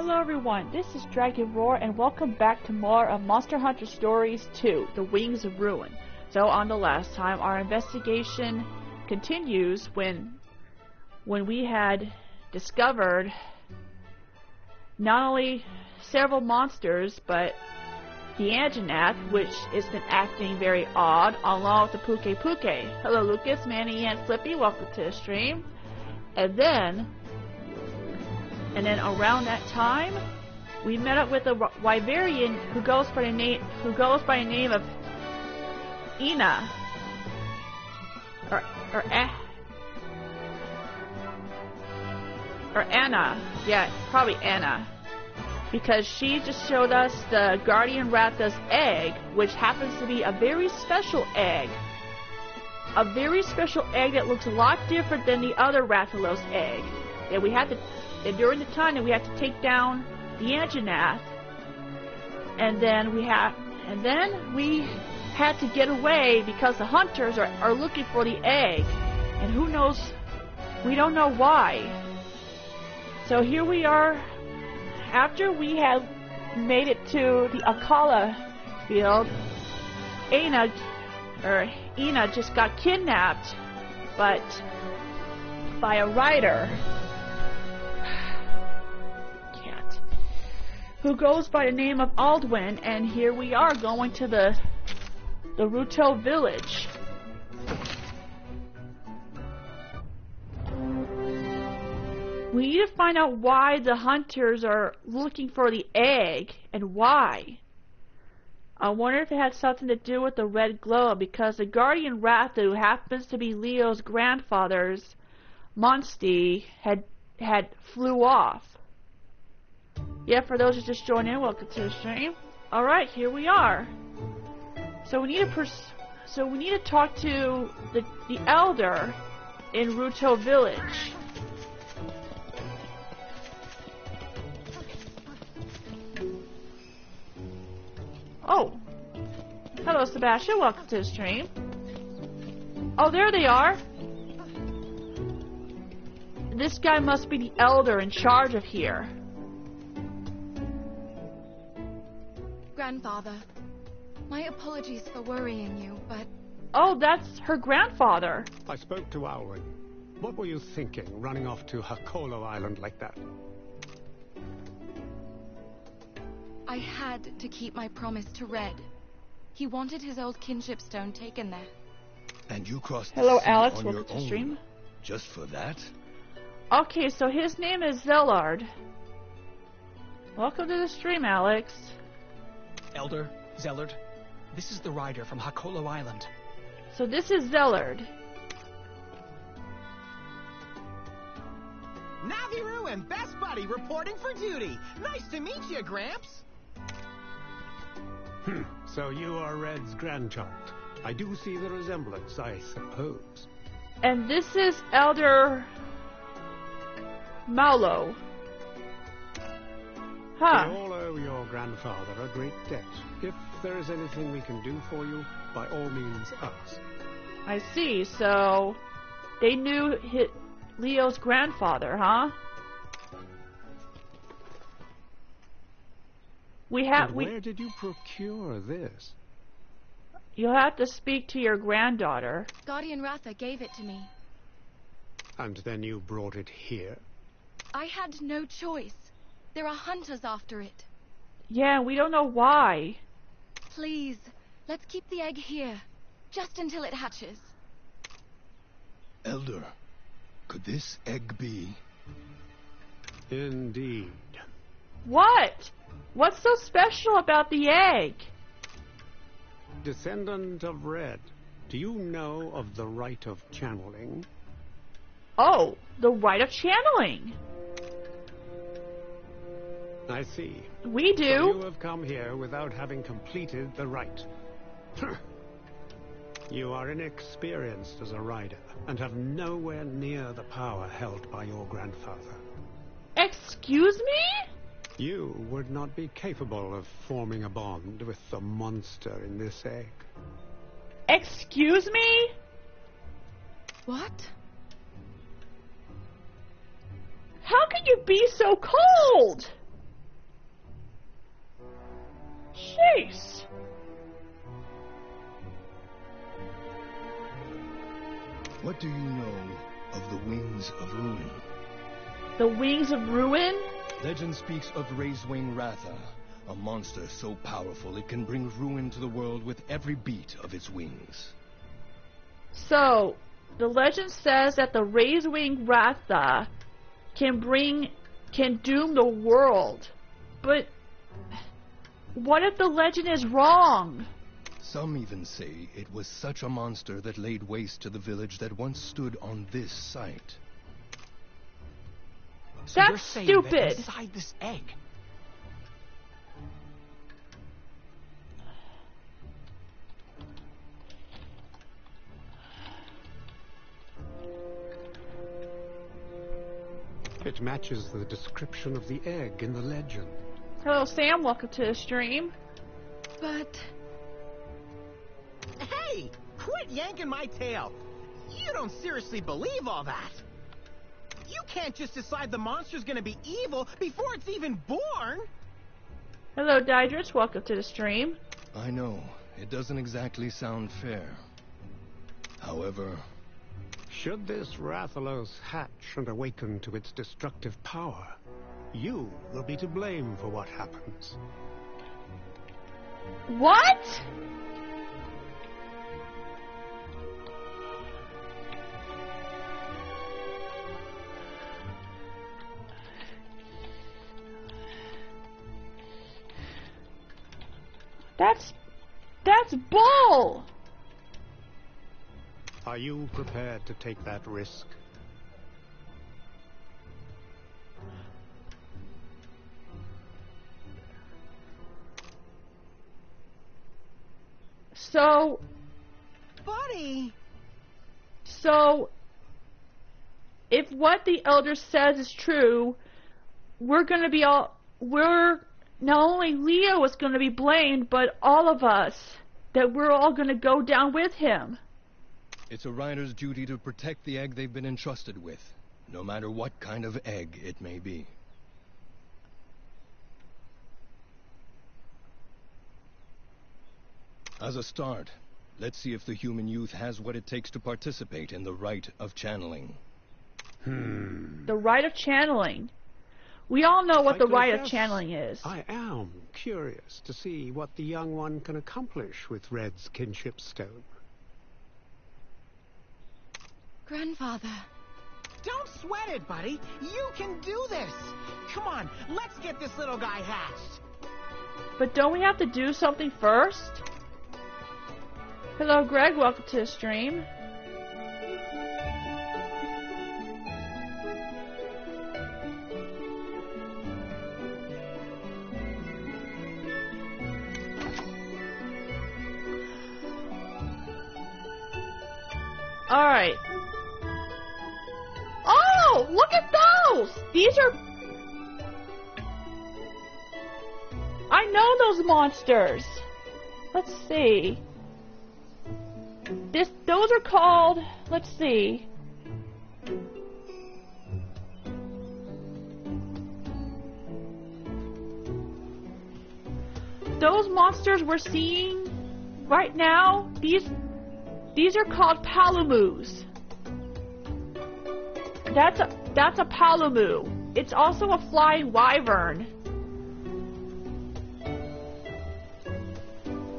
Hello everyone, this is Dragon Roar and welcome back to more of Monster Hunter Stories 2, The Wings of Ruin. So on the last time, our investigation continues when we had discovered not only several monsters, but the Anjanath, which has been acting very odd, along with the Puke Puke. Hello Lucas, Manny, and Flippy, welcome to the stream. And then around that time, we met up with a Wyverian who goes by the name of Ina, or Anna. Yeah, probably Anna, because she just showed us the Guardian Ratha's egg, which happens to be a very special egg. A very special egg that looks a lot different than the other Rathalos egg. And we had to. And during the time that we had to take down the Anjanath, and then we had to get away because the hunters are looking for the egg, and who knows, we don't know why. So here we are, after we have made it to the Akala field. Ina just got kidnapped, but by a rider who goes by the name of Aldwin, and here we are going to the Ruto village. We need to find out why the hunters are looking for the egg, and why. I wonder if it had something to do with the red glow, because the Guardian Ratha, who happens to be Leo's grandfather's Monstie, had flew off. Yeah, for those who just joined in, welcome to the stream. Alright, here we are. So we need to talk to the elder in Ruto village. Oh. Hello Sebastian, welcome to the stream. Oh, there they are. This guy must be the elder in charge of here. Grandfather, my apologies for worrying you, but... Oh, that's her grandfather. I spoke to Alwyn. What were you thinking, running off to Hakolo Island like that? I had to keep my promise to Red. He wanted his old kinship stone taken there. And you crossed Hello, the sea Alex, on welcome your to the own, stream. just for that? Okay, so his name is Zellard. Welcome to the stream, Alex. Elder, Zellard, this is the rider from Hakolo Island. So this is Zellard. Naviru and Best Buddy reporting for duty. Nice to meet you, Gramps. So you are Red's grandchild. I do see the resemblance, I suppose. And this is Elder Maulo. Huh. We all owe your grandfather a great debt. If there is anything we can do for you, by all means ask. I see, so they knew Leo's grandfather, huh? Where did you procure this? You'll have to speak to your granddaughter. Guardian Ratha gave it to me. And then you brought it here? I had no choice. There are hunters after it. Yeah, we don't know why. Please, let's keep the egg here, just until it hatches. Elder, could this egg be? Indeed. What? What's so special about the egg? Descendant of Red, do you know of the rite of channeling? Oh, the rite of channeling. I see. We do. So you have come here without having completed the rite. You are inexperienced as a rider, and have nowhere near the power held by your grandfather. Excuse me? You would not be capable of forming a bond with the monster in this egg. Excuse me? What? How can you be so cold? Jeez. What do you know of the Wings of Ruin? The Wings of Ruin? Legend speaks of Razewing Ratha, a monster so powerful it can bring ruin to the world with every beat of its wings. So, the legend says that the Razewing Ratha can doom the world. But what if the legend is wrong? Some even say it was such a monster that laid waste to the village that once stood on this site. So you're That's saying stupid. that inside this egg, It matches the description of the egg in the legend. Hello, Sam. Welcome to the stream. But Hey, quit yanking my tail. You don't seriously believe all that. You can't just decide the monster's gonna be evil before it's even born. Hello, Didris. Welcome to the stream. I know, it doesn't exactly sound fair. However, Should this Rathalos hatch and awaken to its destructive power, you will be to blame for what happens. What? That's bull! Are you prepared to take that risk? So, Buddy! if what the elder says is true, not only Leo is gonna be blamed, but all of us, that we're all gonna go down with him. it's a rider's duty to protect the egg they've been entrusted with, no matter what kind of egg it may be. As a start, let's see if the human youth has what it takes to participate in the rite of channeling. The rite of channeling. We all know what I the rite of confess, channeling is. I am curious to see what the young one can accomplish with Red's kinship stone. Grandfather, Don't sweat it, buddy. You can do this. Come on, let's get this little guy hatched. But don't we have to do something first? Hello, Greg. Welcome to the stream. Alright. Oh, look at those! These are... I know those monsters. Let's see. Those are called... Let's see. Those monsters we're seeing right now, these are called palamus. That's a palamu. It's also a flying wyvern.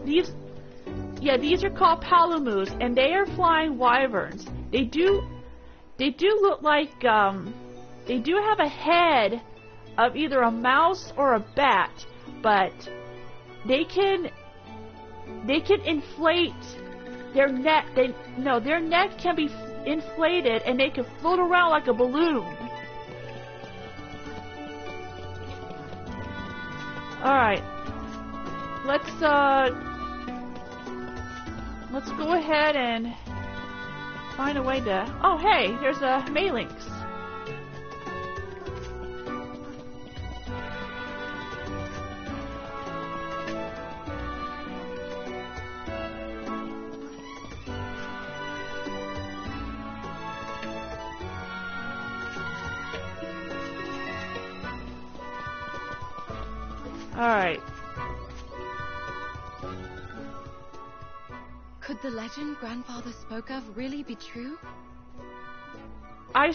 These are called palamus, and they are flying wyverns. They do look like they do have a head of either a mouse or a bat, but they can inflate their neck. Their neck can be inflated and they can float around like a balloon. Alright. Let's go ahead and find a way to... Oh, hey, there's a Malinx. Alright. Could the legend Grandfather spoke of really be true? I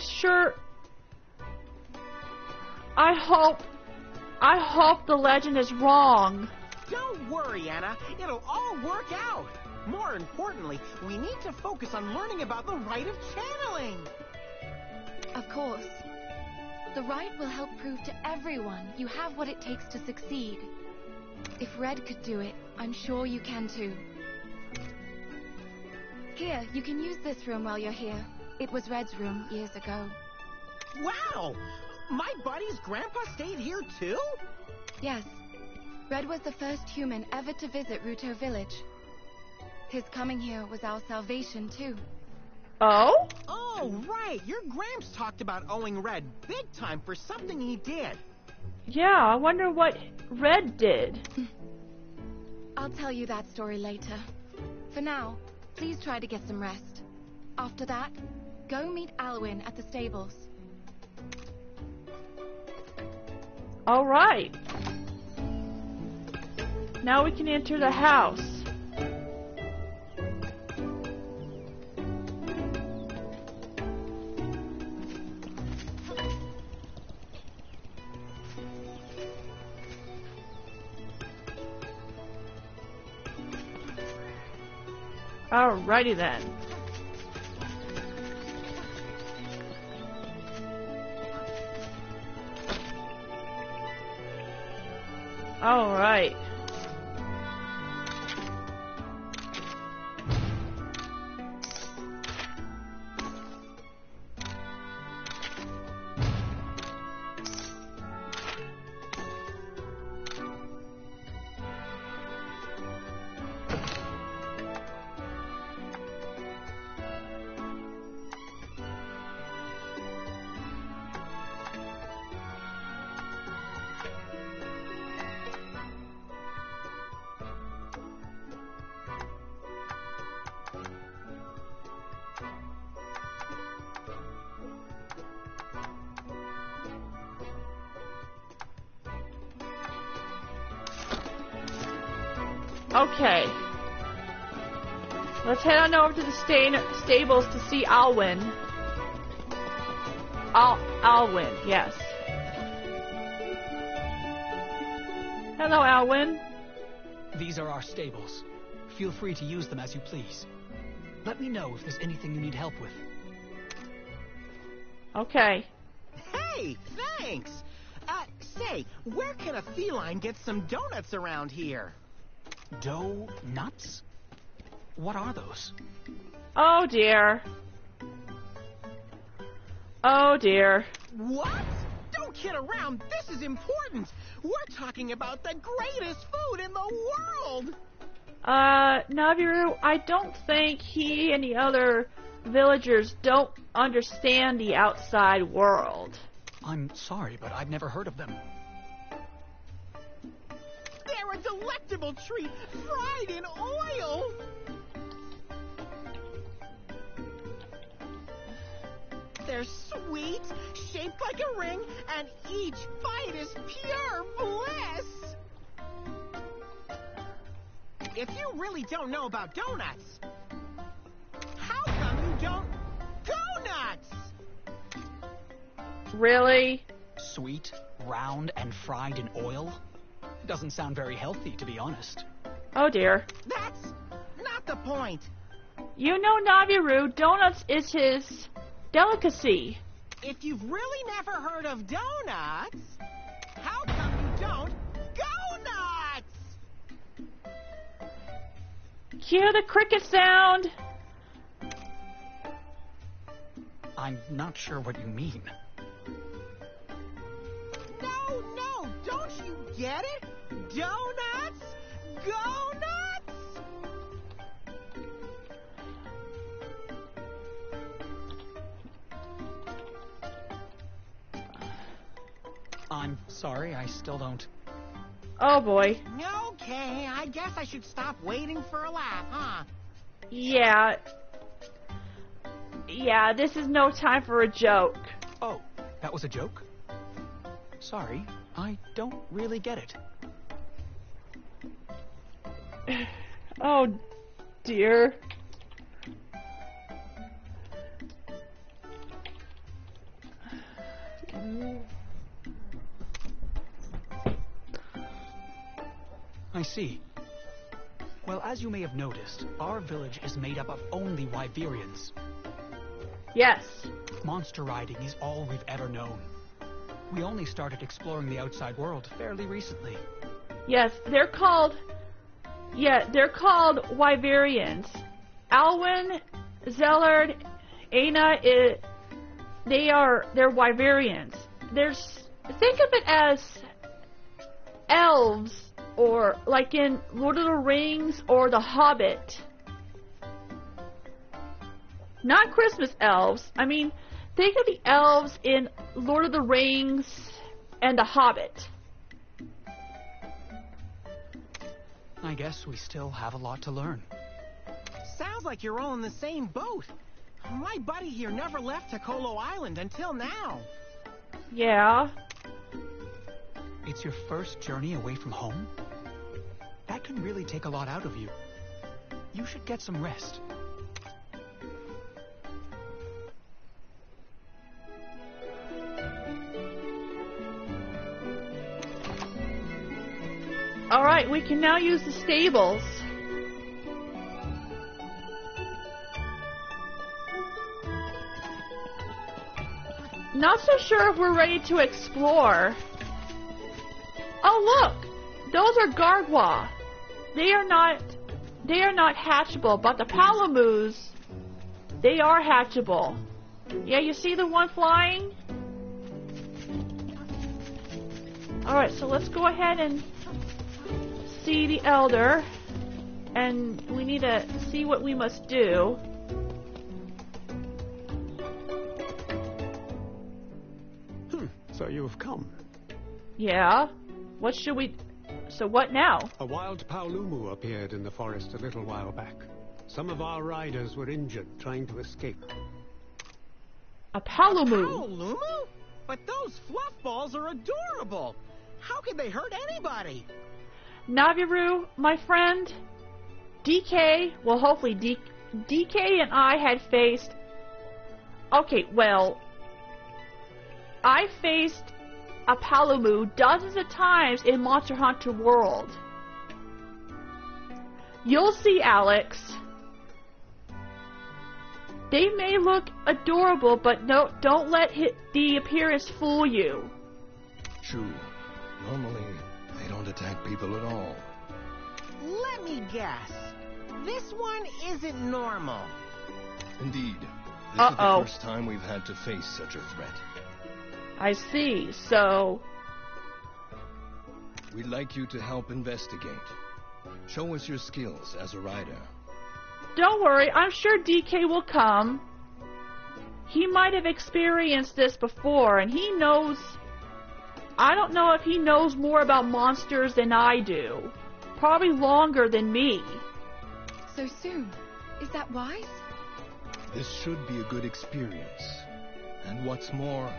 hope the legend is wrong. Don't worry, Anna. It'll all work out. More importantly, we need to focus on learning about the rite of channeling. Of course. The rite will help prove to everyone you have what it takes to succeed. If Red could do it, I'm sure you can too. Here, you can use this room while you're here. It was Red's room years ago. Wow! My buddy's grandpa stayed here too? Yes. Red was the first human ever to visit Ruto Village. His coming here was our salvation too. Oh? Oh, right. Your Gramps talked about owing Red big time for something he did. Yeah, I wonder what Red did. I'll tell you that story later. For now, please try to get some rest. After that, go meet Alwyn at the stables. All right. Now we can enter the house. Alrighty then. Alright. Okay. Let's head on over to the stables to see Alwyn. Alwyn, yes. Hello, Alwyn. These are our stables. Feel free to use them as you please. Let me know if there's anything you need help with. Okay. Hey, thanks! Say, where can a feline get some donuts around here? Dough nuts? What are those? Oh dear. Oh dear. What? Don't kid around. This is important. We're talking about the greatest food in the world. Naviru, I don't think he and the other villagers don't understand the outside world. I'm sorry, but I've never heard of them. They're a delectable treat, fried in oil. They're sweet, shaped like a ring, and each bite is pure bliss. If you really don't know about donuts, how come you don't go nuts? Really? Sweet, round, and fried in oil? Doesn't sound very healthy, to be honest. Oh dear. That's not the point. You know, Naviru, donuts is his delicacy. If you've really never heard of donuts, how come you don't go nuts? Hear the cricket sound? I'm not sure what you mean. No, don't you get it? Donuts? Go nuts? I'm sorry, I still don't. Oh boy. Okay, I guess I should stop waiting for a laugh, huh? Yeah. Yeah, this is no time for a joke. Oh, that was a joke? Sorry, I don't really get it. Oh dear. see. Well, as you may have noticed, our village is made up of only Wyverians. Yes. Monster riding is all we've ever known. We only started exploring the outside world fairly recently. Yes, they're called Wyverians. Alwyn, Zellard, Aina, they're Wyverians. Think of it as elves, or like in Lord of the Rings or The Hobbit. Not Christmas elves. I mean, think of the elves in Lord of the Rings and The Hobbit. I guess we still have a lot to learn. Sounds like you're all in the same boat. My buddy here never left Tokolo Island until now. Yeah. It's your first journey away from home? That can really take a lot out of you. You should get some rest. Alright, we can now use the stables. Not so sure if we're ready to explore. Oh look! Those are Gargwa. They are not hatchable, but the Palamus, they are hatchable. Yeah, you see the one flying? Alright, so let's go ahead and see the Elder, and we need to see what we must do. So you've come. Yeah? What should we... So what now? A wild Paolumu appeared in the forest a little while back. Some of our riders were injured trying to escape. A Paolumu? Paolumu? But those fluff balls are adorable. How could they hurt anybody? Naviru, my friend, DK, well hopefully DK and I had faced... Okay, well... I faced a Paolumu dozens of times in Monster Hunter World. You'll see, Alex. They may look adorable, but no, don't let the appearance fool you. True. Normally, they don't attack people at all. Let me guess. This one isn't normal. Indeed. This is the first time we've had to face such a threat. I see, so... We'd like you to help investigate. Show us your skills as a rider. Don't worry, I'm sure DK will come. He might have experienced this before, and he knows... I don't know if he knows more about monsters than I do. Probably longer than me. So soon? Is that wise? This should be a good experience. And what's more,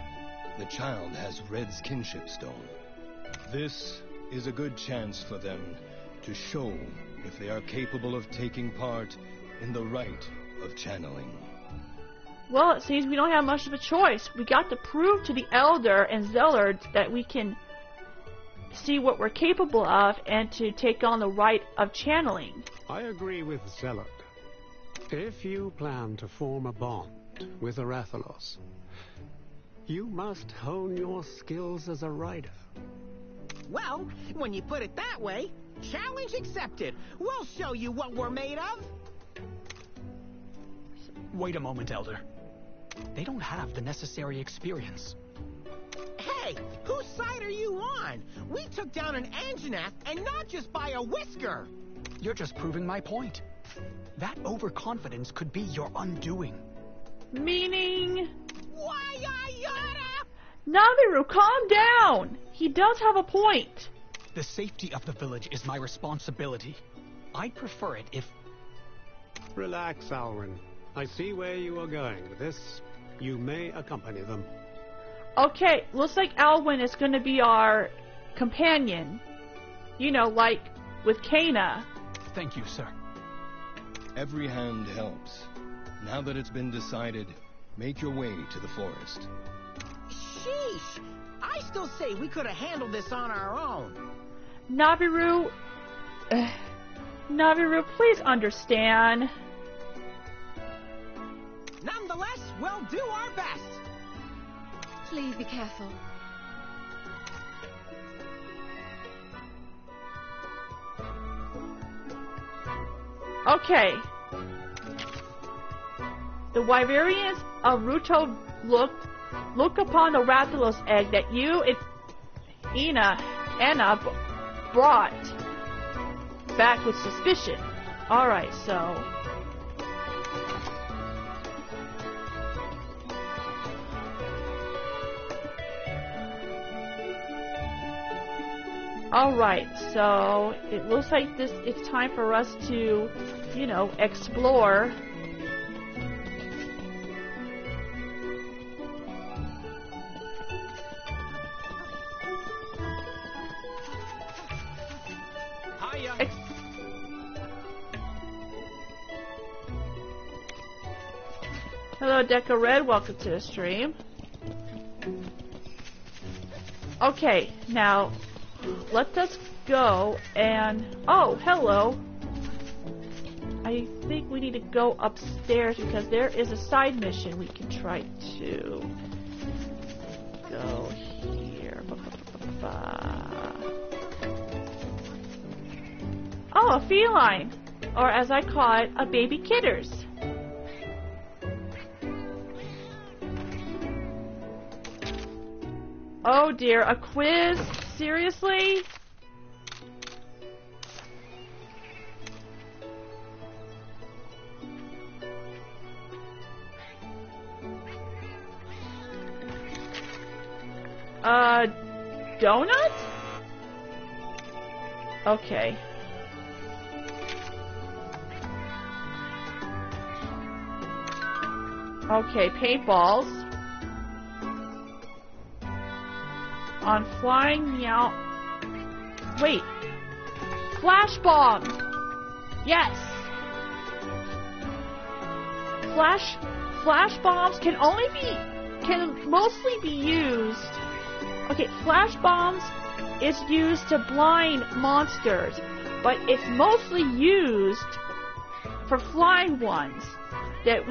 the child has Red's kinship stone. This is a good chance for them to show if they are capable of taking part in the rite of channeling. Well, it seems we don't have much of a choice. We got to prove to the Elder and Zellard that we can see what we're capable of and to take on the rite of channeling. I agree with Zellard. If you plan to form a bond with Arathalos, you must hone your skills as a rider. Well, when you put it that way, challenge accepted. We'll show you what we're made of. Wait a moment, Elder. They don't have the necessary experience. Hey, whose side are you on? We took down an Anjanath, and not just by a whisker. You're just proving my point. That overconfidence could be your undoing. Meaning... Why, Naviru, calm down! He does have a point. The safety of the village is my responsibility. I'd prefer it if... Relax, Alwyn. I see where you are going with this. You may accompany them. Okay, looks like Alwyn is going to be our companion. You know, like with Kana. Thank you, sir. Every hand helps. Now that it's been decided, make your way to the forest. Sheesh! I still say we could have handled this on our own. Naviru, Naviru, please understand. Nonetheless, we'll do our best. Please be careful. Okay. The Wyverians of Ruto look upon the Rathalos egg that you and Anna brought back with suspicion. Alright, so... Alright, so it looks like it's time for us to, you know, explore. Hiya. Hello, Deca Red, welcome to the stream. Okay, now let us go and... Oh, hello! I think we need to go upstairs because there is a side mission we can try to go here. Oh, a feline! Or as I call it, a baby kitters. Oh dear, a quiz? Seriously? Donut? Okay. Okay, paintballs. On flying meow. Wait. Flash bomb. Yes. Flash bombs can mostly be used. Okay, flash bombs is used to blind monsters, but it's mostly used for flying ones that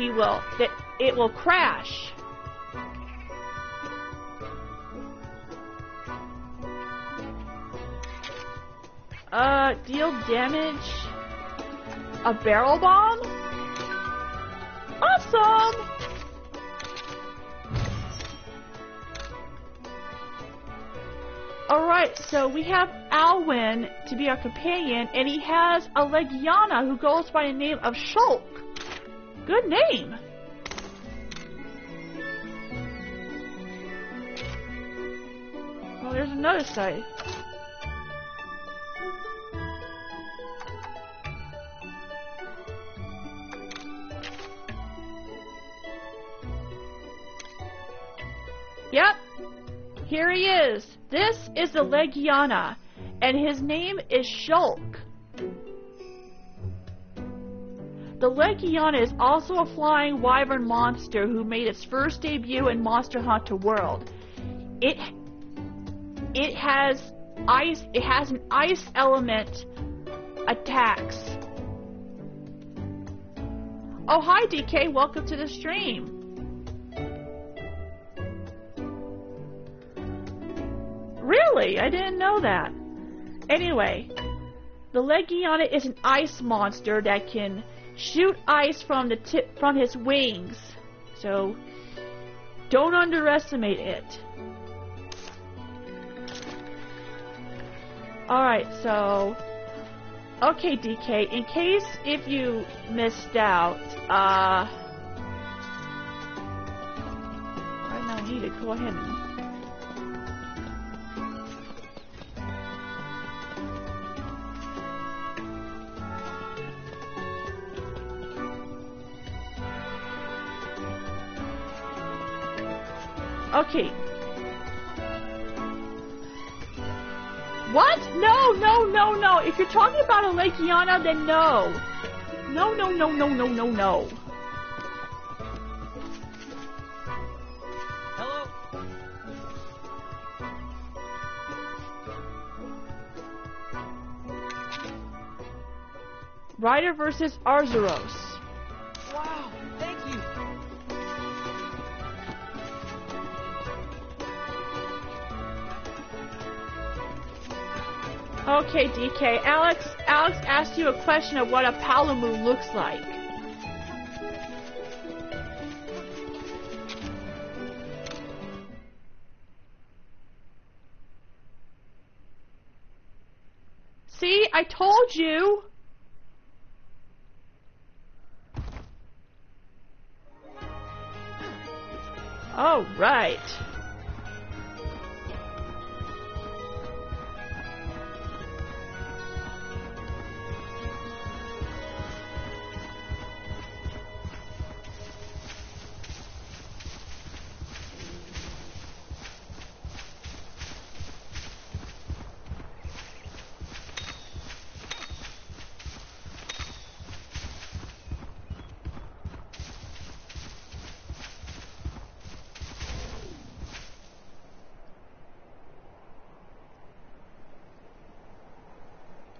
it will crash. Deal damage. A barrel bomb? Awesome! Alright, so we have Alwyn to be our companion, and he has a Legiana who goes by the name of Shulk. Good name! Oh, there's another site. Yep, here he is. This is the Legiana, and his name is Shulk. The Legiana is also a flying wyvern monster who made its first debut in Monster Hunter World. It has an ice element attacks. Oh, hi DK, welcome to the stream. Really? I didn't know that. Anyway, the Legiana is an ice monster that can shoot ice from his wings. So don't underestimate it. Alright, so okay DK, in case if you missed out, right now I need to go ahead and okay. What? No, no, no, no. If you're talking about a Legiana, then no. No, no, no, no, no, no, no. Hello? Ryder versus Arzuros. Wow, thank you. Okay, DK. Alex asked you a question of what a Palamu looks like. See, I told you. Oh, right.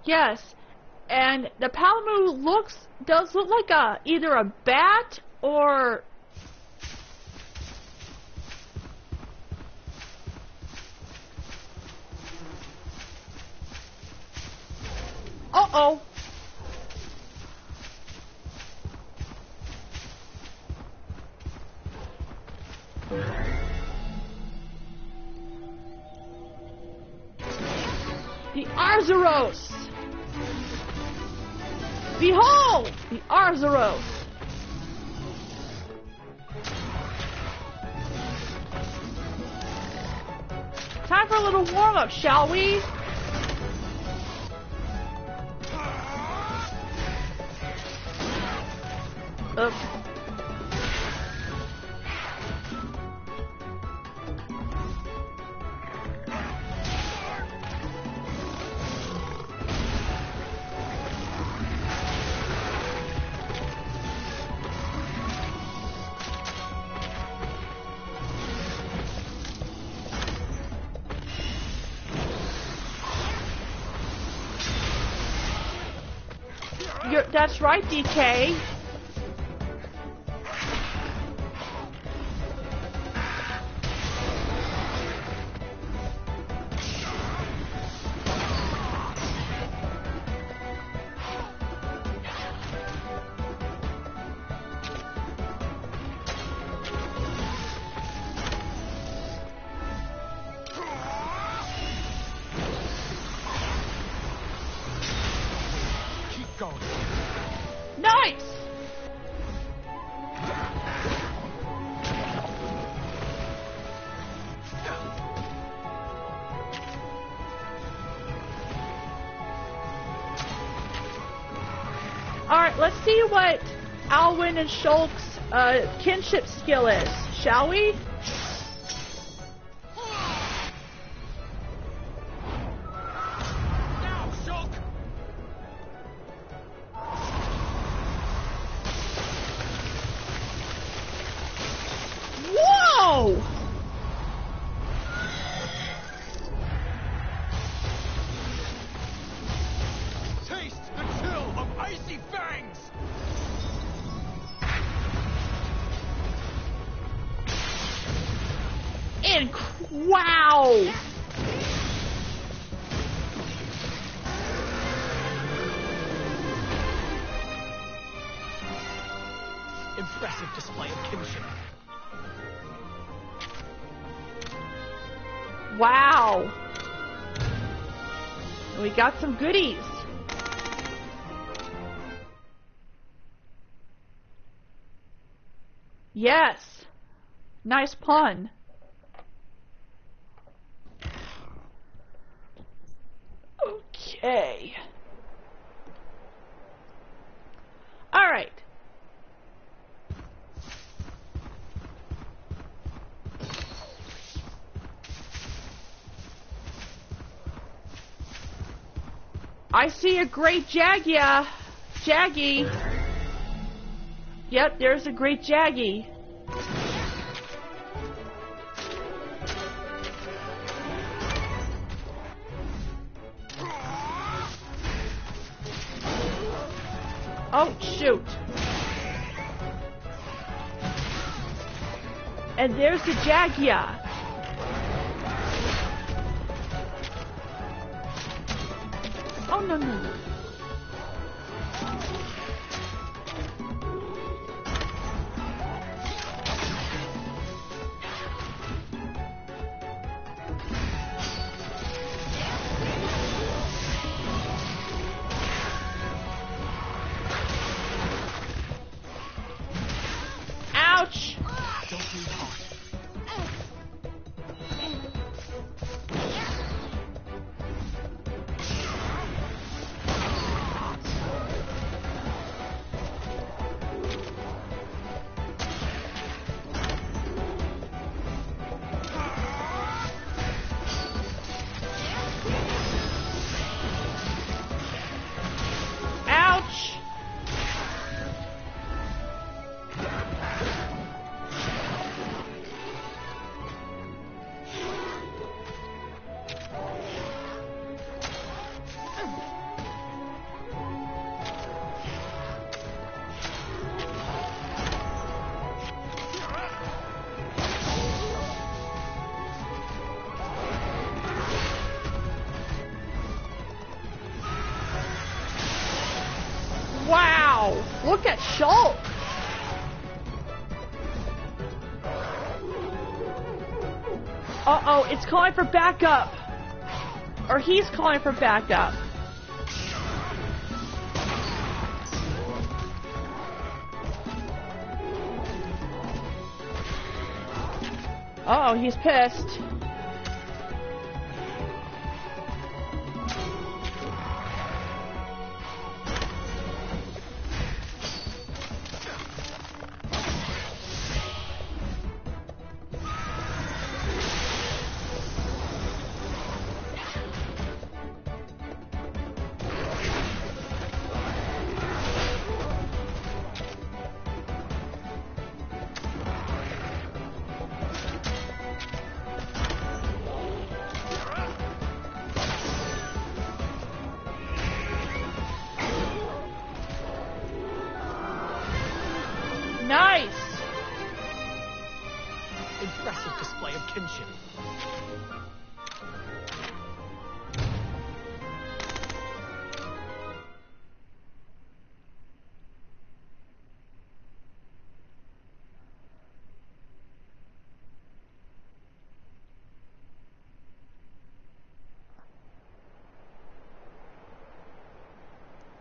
Yes, and the Palamu does look like either a bat or... Uh-oh. The Arzuros! Behold! The Arzuros! Time for a little warm-up, shall we? Oops. That's right, DK. Keep going. Nice! Alright, let's see what Alwyn and Shulk's kinship skill is, shall we? Now, Shulk! Whoa! Taste the chill of icy fangs! Wow! Impressive display of kinship. Wow! We got some goodies. Yes. Nice pun. Okay. All right. I see a great Jaggy. Yep, there's a great Jaggy. Oh, shoot. And there's the Jagia. Oh, no, no. Ouch! Don't breathe hard. Ouch! Wow! Look at Shulk! Uh-oh, it's calling for backup. Or he's calling for backup. Uh-oh, he's pissed. Nice! Impressive display of kinship.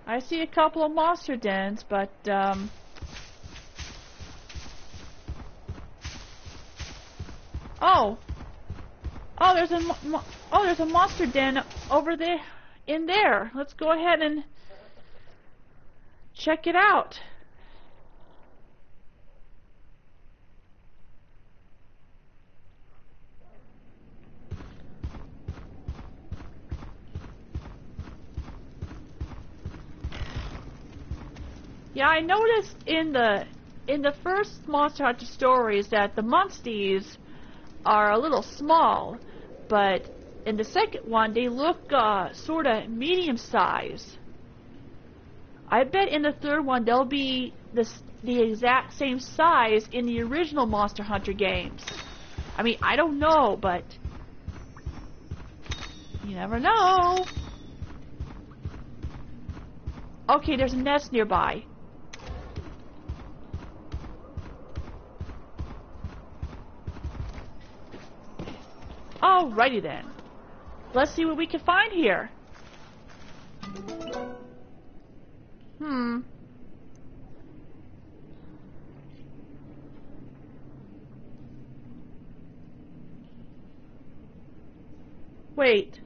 I see a couple of monster dens, but, Oh! Oh, there's a monster den over there, in there. Let's go ahead and check it out. Yeah, I noticed in the first Monster Hunter stories that the Monsties are a little small, but in the second one they look sort of medium size. I bet in the third one they'll be the exact same size in the original Monster Hunter games. I mean, I don't know, but you never know. Okay, there's a nest nearby. Alrighty then. Let's see what we can find here. Wait.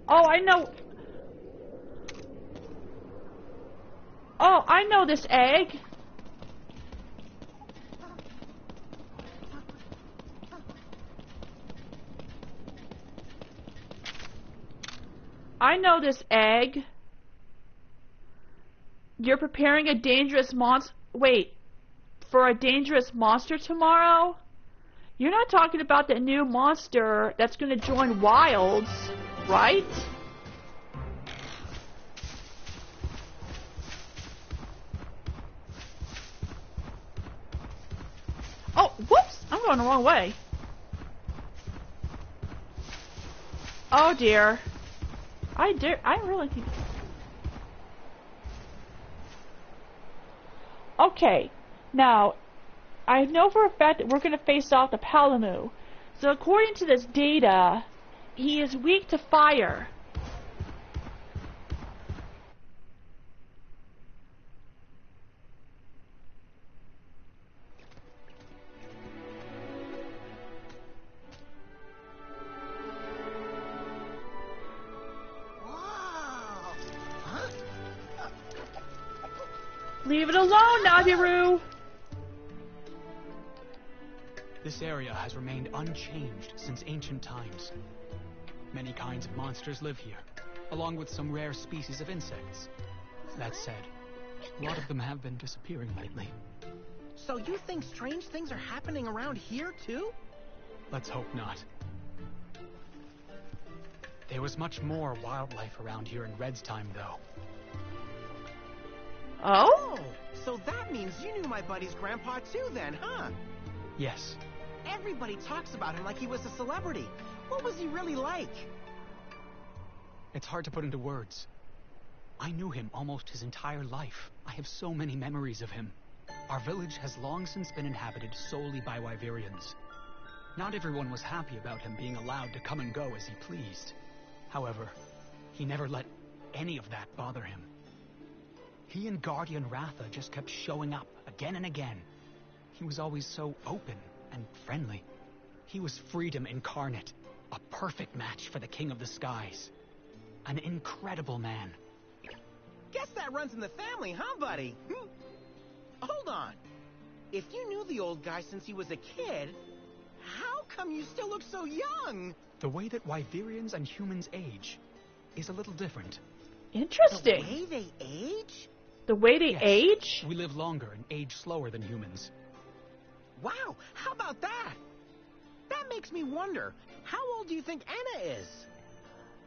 Oh, I know. Oh, I know this egg. I know this egg. You're preparing a dangerous monster. Wait, for a dangerous monster tomorrow? You're not talking about the new monster that's going to join Wilds, right? I'm going the wrong way. Oh dear. I really think... Okay, now, I know for a fact that we're going to face off the Palamu. So according to this data, he is weak to fire. Leave it alone, Nabiru! This area has remained unchanged since ancient times. Many kinds of monsters live here, along with some rare species of insects. That said, a lot of them have been disappearing lately. So you think strange things are happening around here, too? Let's hope not. There was much more wildlife around here in Red's time, though. Oh? So that means you knew my buddy's grandpa too then, huh? Yes. Everybody talks about him like he was a celebrity. What was he really like? It's hard to put into words. I knew him almost his entire life. I have so many memories of him. Our village has long since been inhabited solely by Wyverians. Not everyone was happy about him being allowed to come and go as he pleased. However, he never let any of that bother him. He and Guardian Ratha just kept showing up again and again. He was always so open and friendly. He was freedom incarnate, a perfect match for the King of the Skies. An incredible man. Guess that runs in the family, huh, buddy? Hold on. If you knew the old guy since he was a kid, how come you still look so young? The way that Wyverians and humans age is a little different. Interesting. The way they age? The way they Yes, age? we live longer and age slower than humans. Wow, how about that? That makes me wonder, how old do you think Anna is?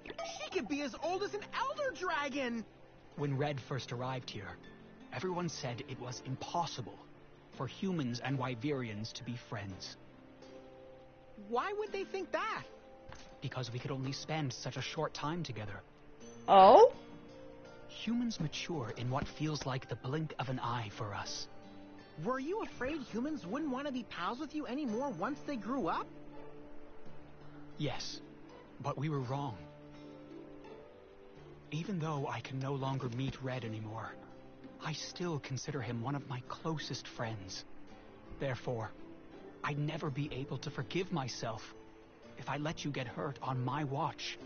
She could be as old as an elder dragon! When Red first arrived here, everyone said it was impossible for humans and Wyverians to be friends. Why would they think that? Because we could only spend such a short time together. Oh? Humans mature in what feels like the blink of an eye for us. Were you afraid humans wouldn't want to be pals with you anymore once they grew up? Yes, but we were wrong. Even though I can no longer meet Red anymore, I still consider him one of my closest friends. Therefore, I'd never be able to forgive myself if I let you get hurt on my watch.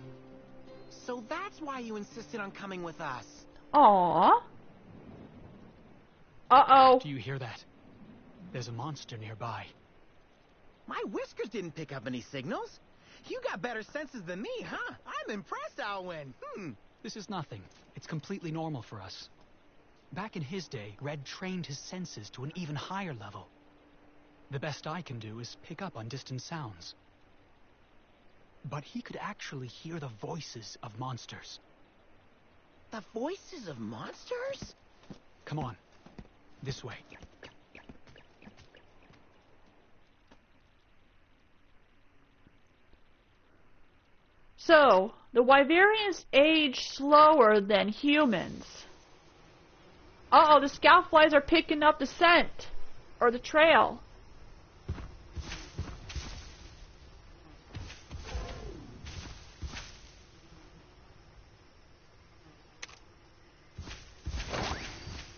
So that's why you insisted on coming with us. Aww. Uh-oh. Do you hear that? There's a monster nearby. My whiskers didn't pick up any signals. You got better senses than me, huh? I'm impressed, Alwyn. This is nothing. It's completely normal for us. Back in his day, Red trained his senses to an even higher level. The best I can do is pick up on distant sounds. But he could actually hear the voices of monsters. The voices of monsters? Come on. This way. So, the Wyverians age slower than humans. Uh-oh, the scout flies are picking up the scent. Or the trail.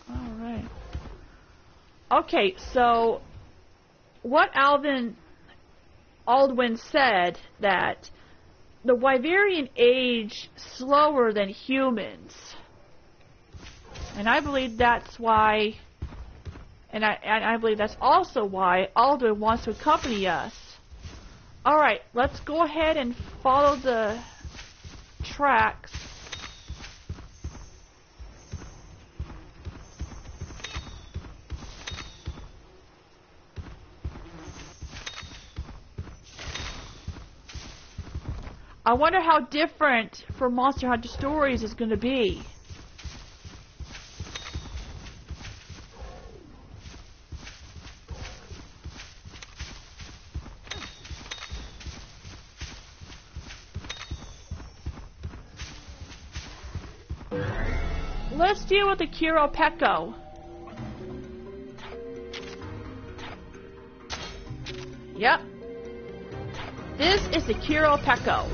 Alright. Okay, so what Aldwin said that the Wyverian age slower than humans. And I believe that's why, and I believe that's also why Aldwin wants to accompany us. Alright, let's go ahead and follow the tracks. I wonder how different for Monster Hunter Stories is going to be. let's deal with the Kiropeko. Yep. This is the Kiropeko.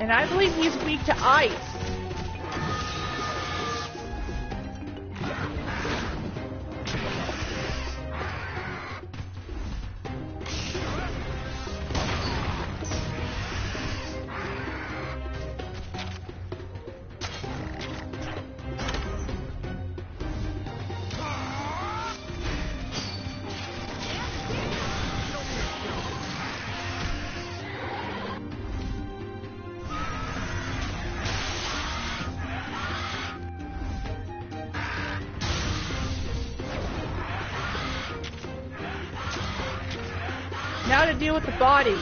And I believe he's weak to ice. Now to deal with the body.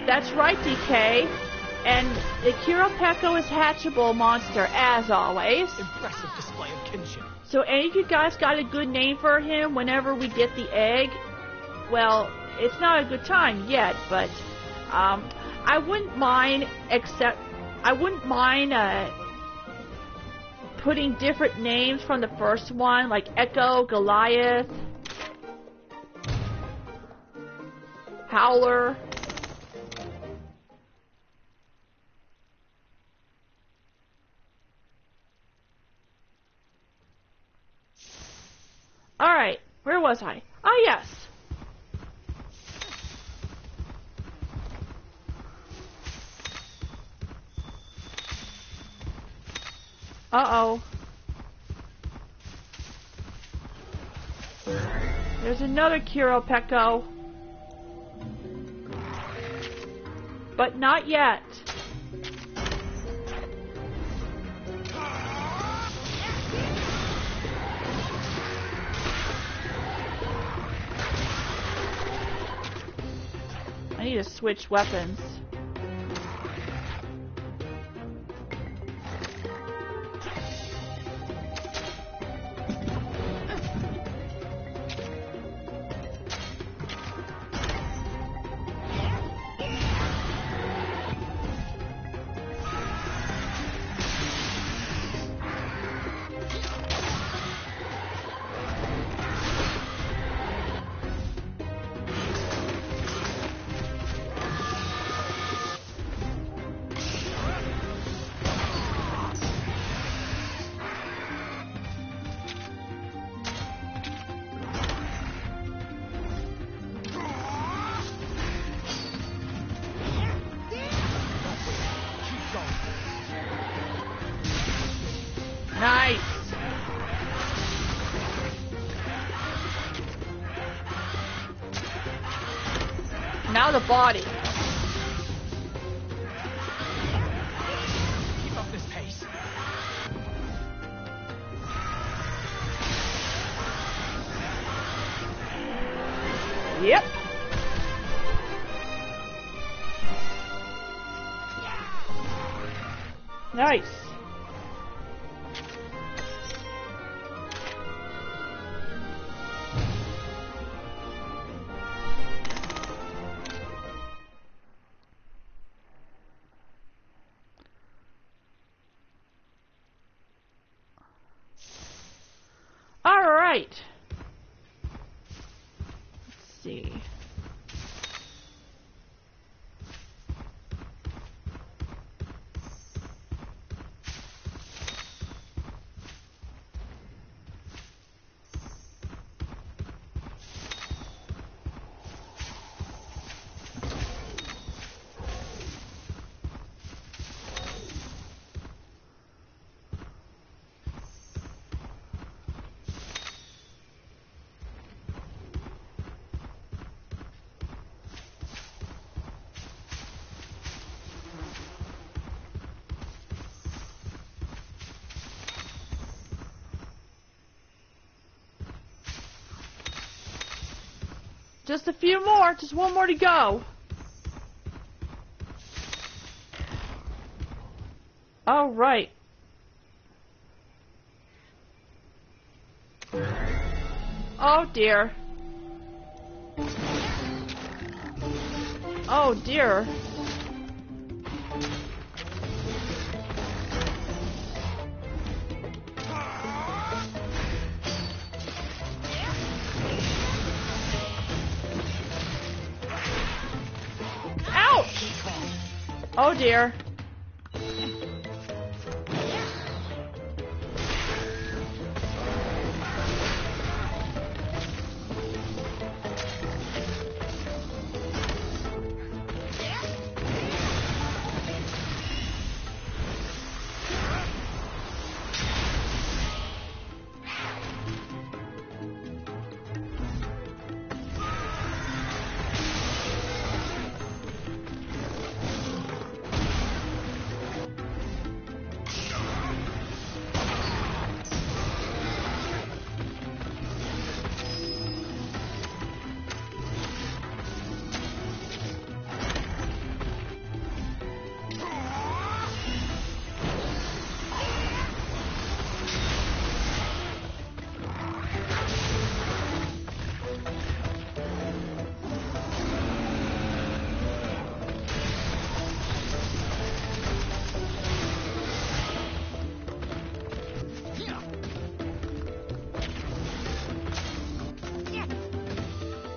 That's right, DK. And the Kiropeko is hatchable monster, as always. Impressive display of kinship. So any of you guys got a good name for him whenever we get the egg? Well, it's not a good time yet, but I wouldn't mind putting different names from the first one, like Echo, Goliath, Howler. Alright, where was I? Oh, yes. Uh-oh. There's another Kiropeko. But not yet. I need to switch weapons. Nice. Now the body. Keep up this pace. Yep. Nice. All right. Let's see. Just a few more. Just one more to go. All right. Oh dear. Oh dear. Ouch! Oh dear.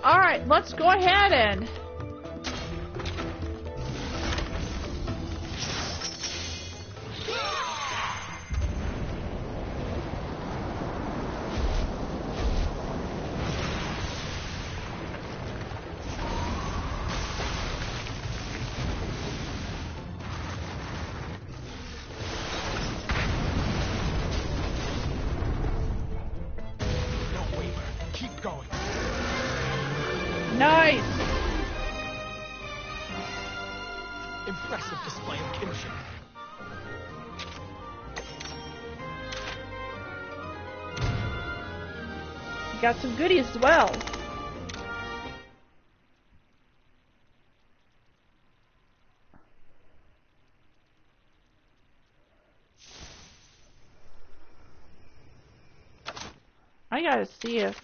Alright, let's go ahead and... Don't waver. Keep going. Nice! Impressive display of kinship. You got some goodies as well. I gotta see if...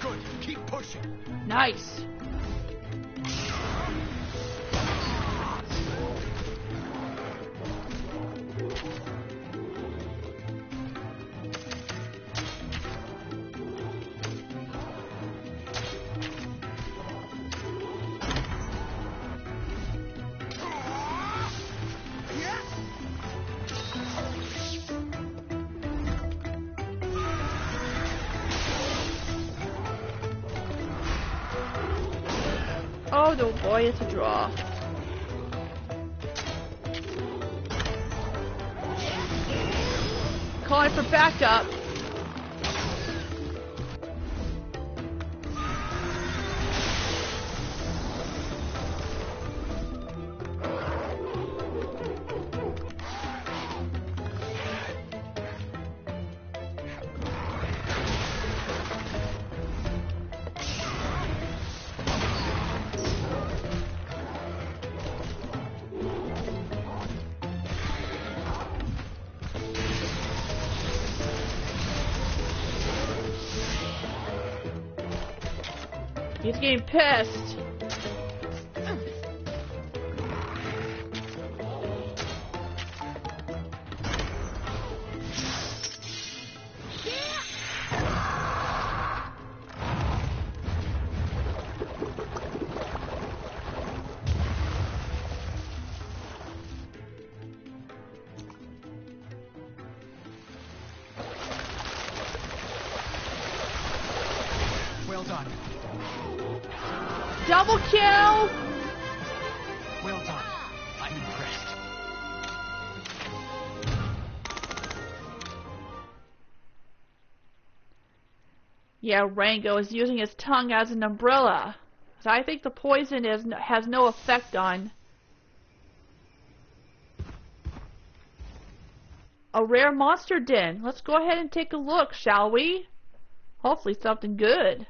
Good. Keep pushing. Nice! Oh no, boy, it's a draw. Calling for backup. He's getting pissed. Well done. Double kill! Well done. I'm impressed. Yeah, Rango is using his tongue as an umbrella. So I think the poison has no effect on... A rare monster den. Let's go ahead and take a look, shall we? Hopefully something good.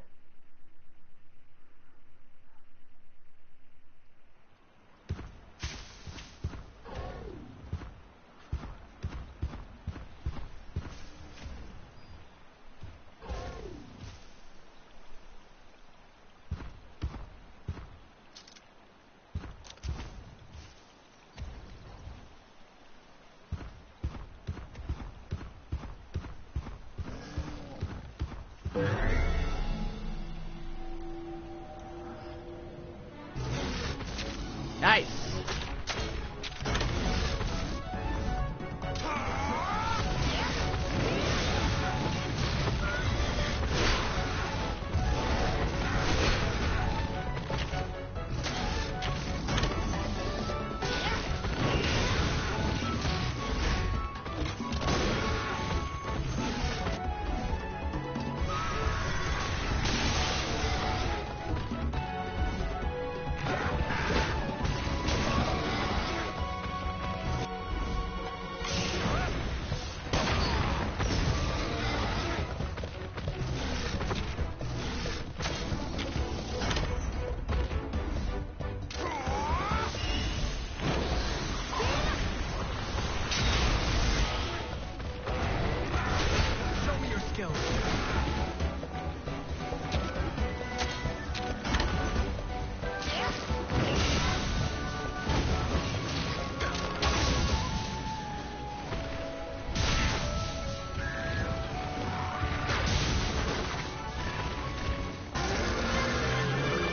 Nice. Show me your skills.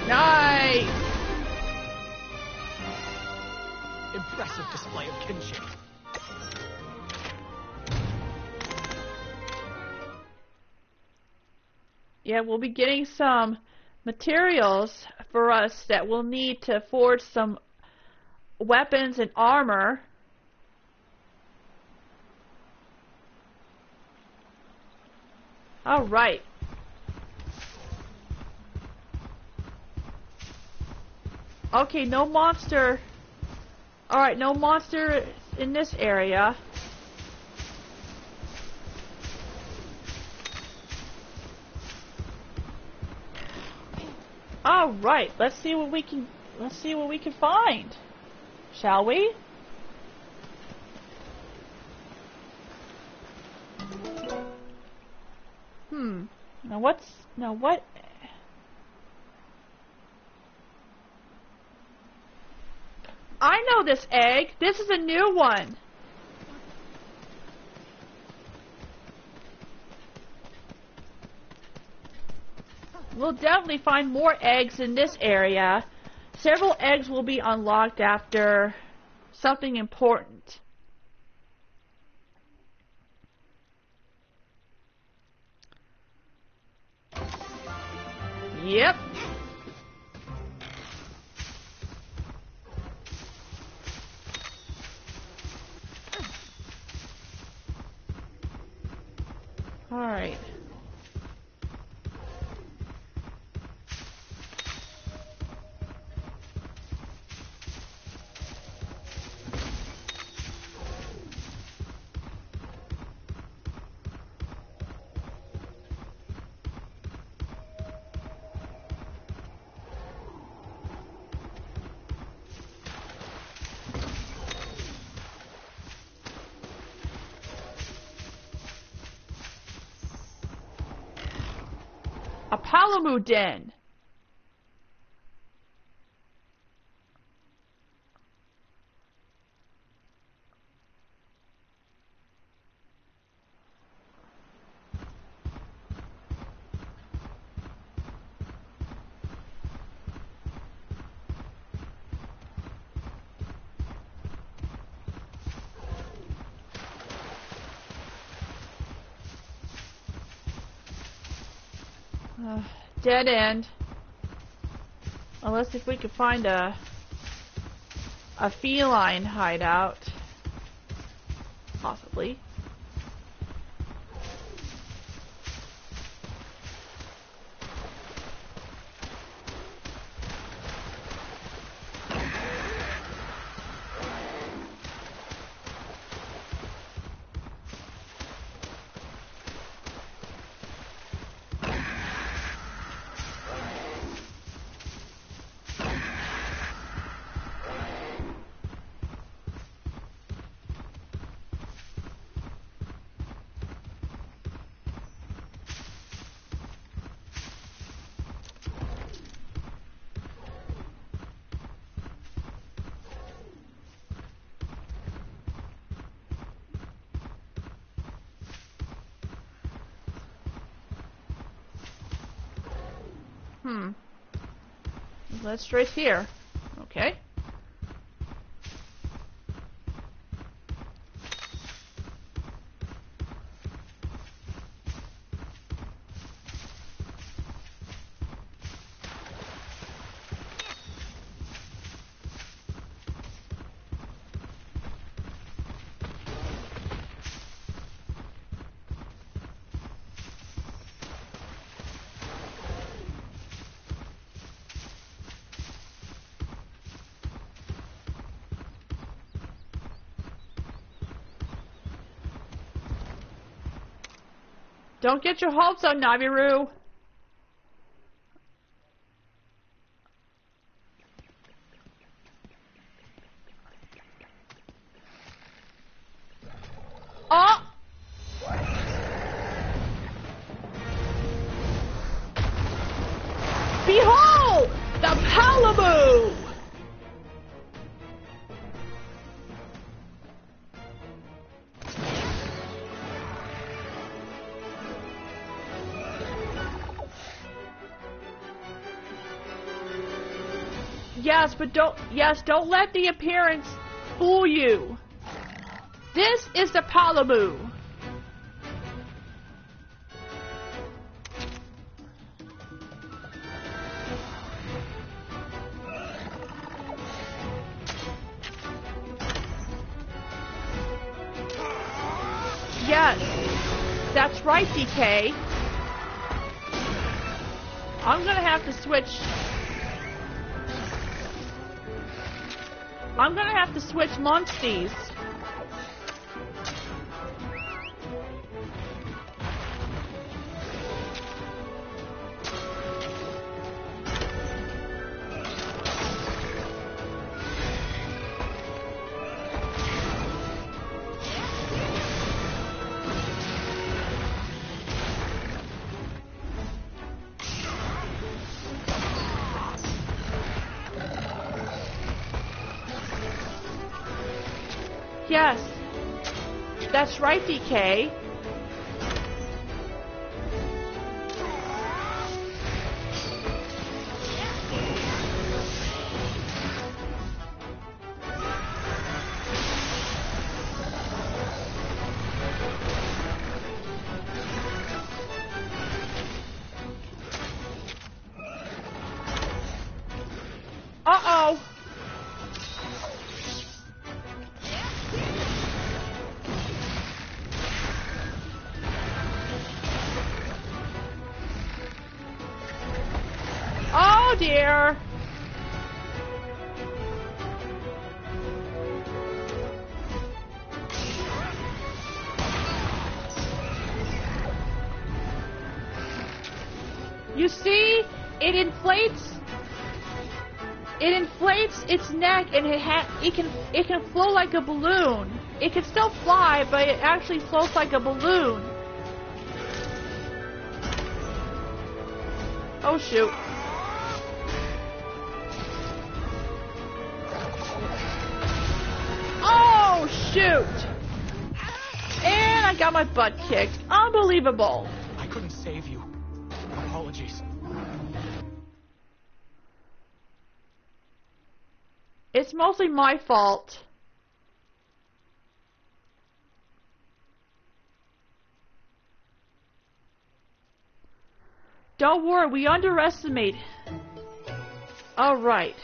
Nice! Impressive display of kinship. Yeah, we'll be getting some materials for us that we'll need to forge some weapons and armor. Alright. Okay, no monster. Alright, no monster in this area. Alright, let's see what we can find. Shall we? Now what? I know this egg. This is a new one. We'll definitely find more eggs in this area. Several eggs will be unlocked after something important. Yep. Alright. A Palamu Den. Dead end. Unless if we could find a feline hideout. Possibly. Let's straight here. Okay. Don't get your hopes up, Naviru. Oh! Behold! The Palamute! Don't let the appearance fool you. This is the Palamute. Yes, that's right, DK. I'm gonna have to switch. I'm gonna have to switch monsties. Yes, that's right, DK. Uh-oh. Oh dear. You see, it inflates its neck, and it can flow like a balloon. It can still fly, but it actually floats like a balloon. Oh shoot. Oh shoot! And I got my butt kicked. Unbelievable. I couldn't save you. Apologies. It's mostly my fault. Don't worry, we underestimate. Alright.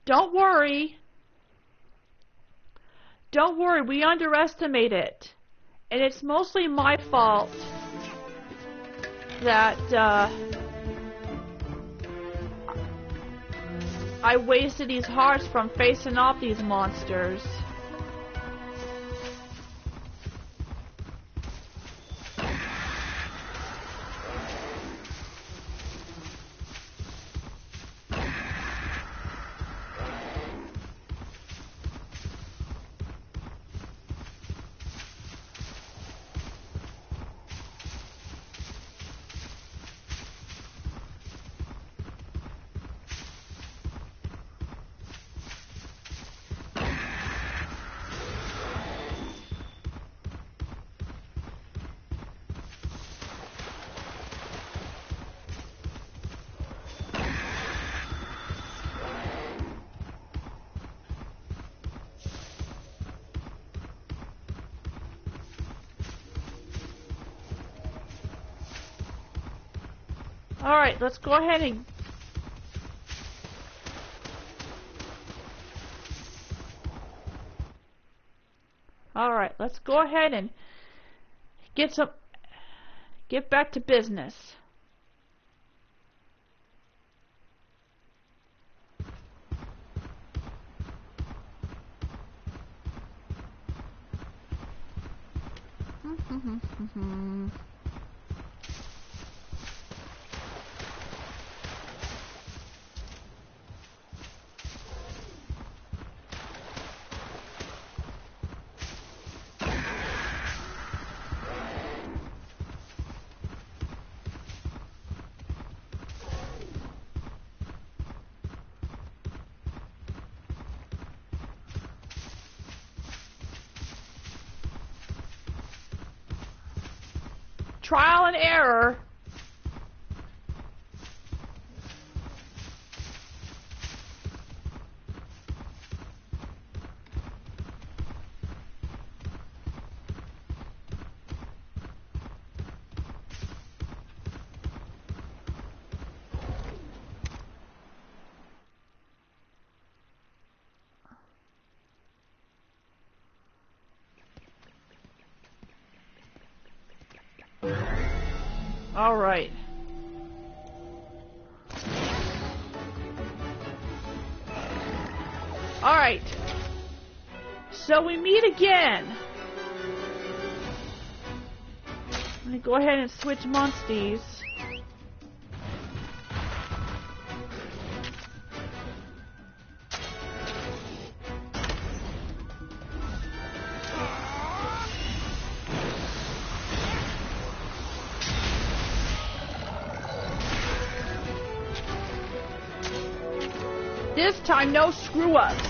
Don't worry. Don't worry, we underestimate it. And it's mostly my fault that I wasted these hearts from facing off these monsters. Alright, let's go ahead and... Alright, let's go ahead and get back to business. Trial and error. All right. All right. So we meet again. Let me go ahead and switch monsties. This time, no screw-ups.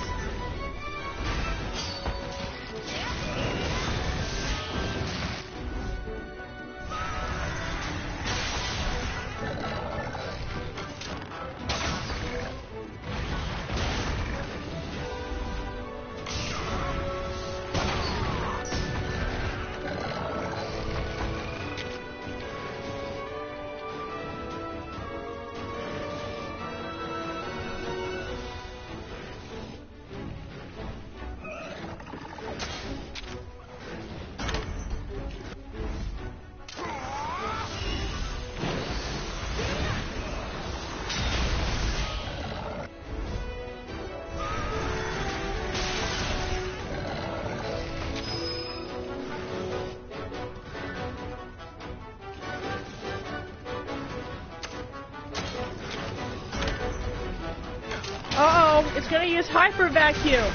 Uh-oh, it's gonna use hyper vacuum.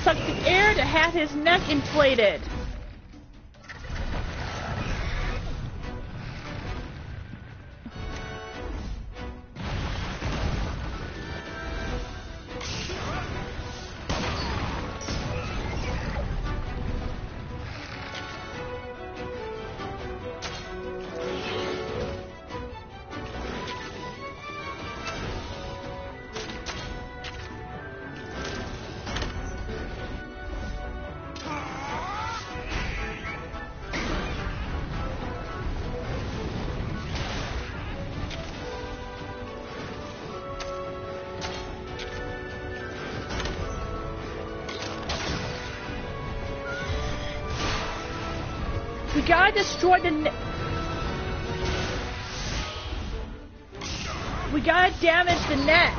Suck the air to have his neck inflated. We gotta destroy the... We gotta damage the neck.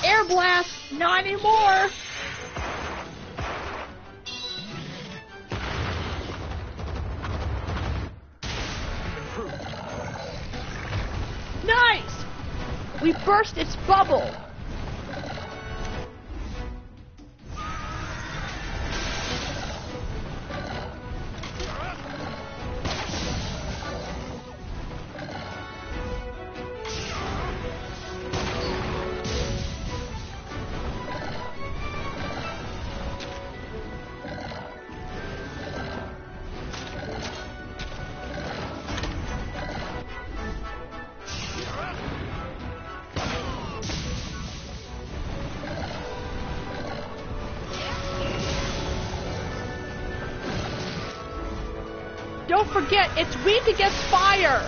Air blast! Not anymore! Nice! We burst its bubble! Don't forget, it's weak against fire!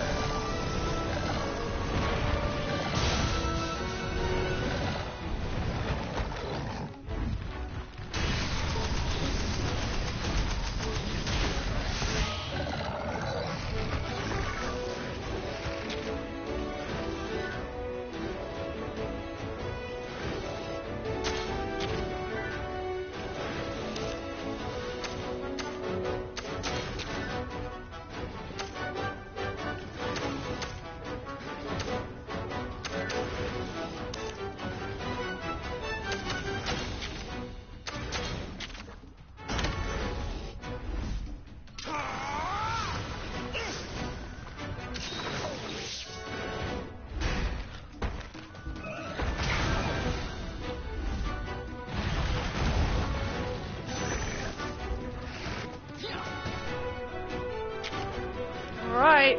Alright.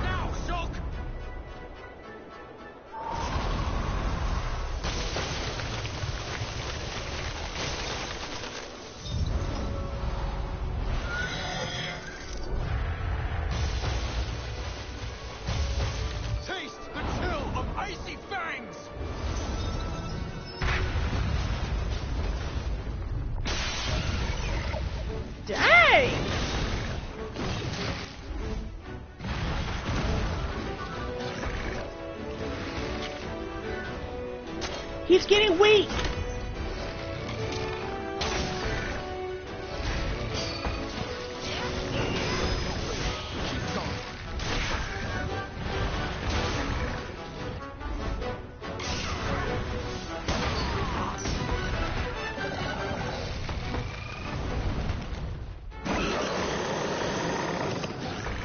Now, Shulk! Taste the chill of icy fangs! Dang! He's getting weak!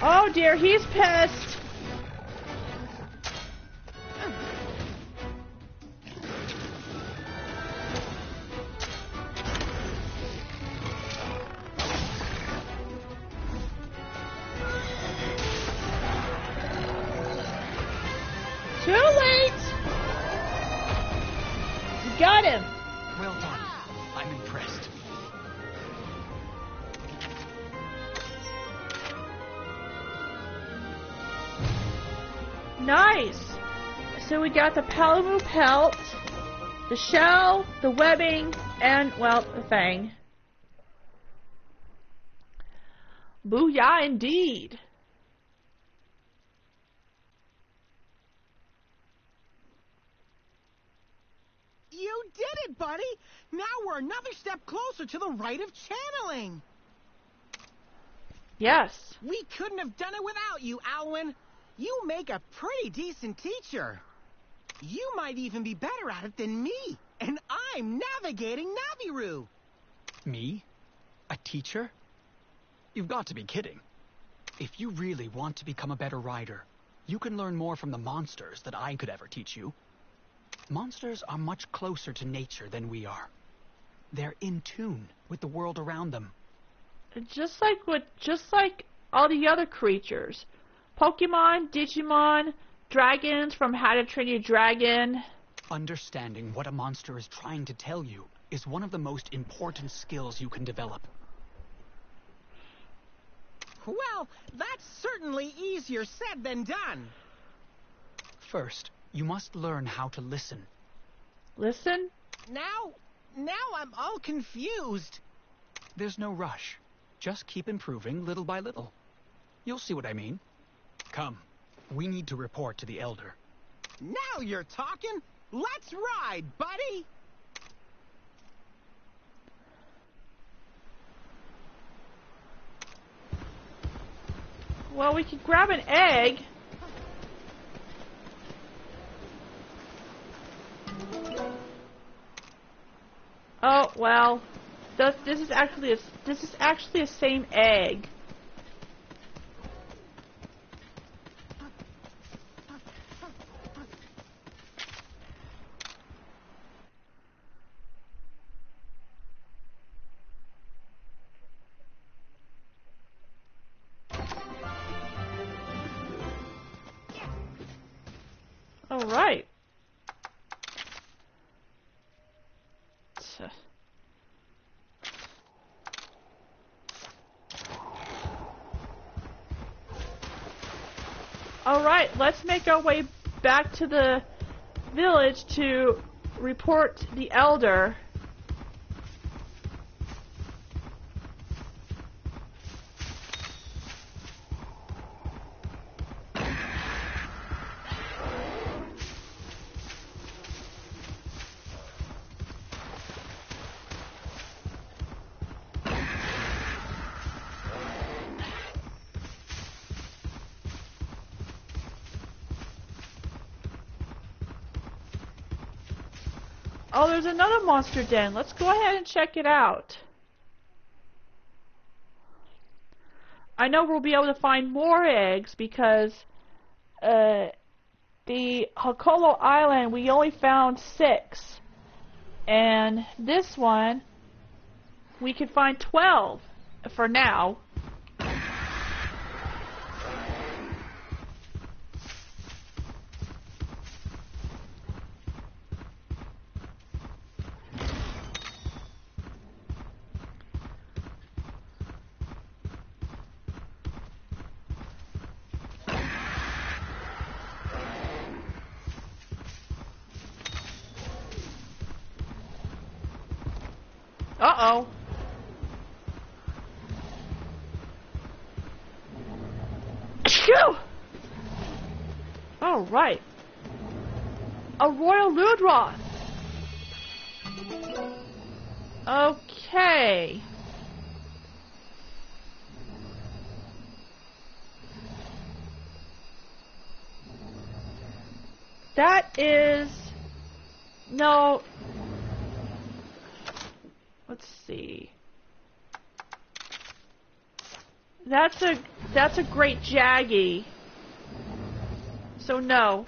Oh dear, he's pissed! Too late! You got him! Well done. I'm impressed. Nice! So we got the Palamu pelt, the shell, the webbing, and, well, the fang. Booyah indeed! You did it, buddy! Now we're another step closer to the rite of channeling! Yes. We couldn't have done it without you, Alwyn! You make a pretty decent teacher. You might even be better at it than me, and I'm navigating Naviru! Me? A teacher? You've got to be kidding. If you really want to become a better rider, you can learn more from the monsters than I could ever teach you. Monsters are much closer to nature than we are. They're in tune with the world around them. Just like all the other creatures. Pokemon, Digimon, dragons from How to Train Your Dragon. Understanding what a monster is trying to tell you is one of the most important skills you can develop. Well, that's certainly easier said than done. First, you must learn how to listen. Listen? Now I'm all confused. There's no rush. Just keep improving little by little. You'll see what I mean. Come, we need to report to the Elder. Now you're talking. Let's ride, buddy. Well, we can grab an egg. Oh, well. This is actually the same egg. All right. Alright, let's make our way back to the village to report the Elder. Oh, there's another monster den. Let's go ahead and check it out. I know we'll be able to find more eggs because the Hakolo Island, we only found 6. And this one, we can find 12 for now. Uh-oh. Phew! All right. A royal Ludroth. Okay. That is... No... Let's see. That's a great Jaggy. So no.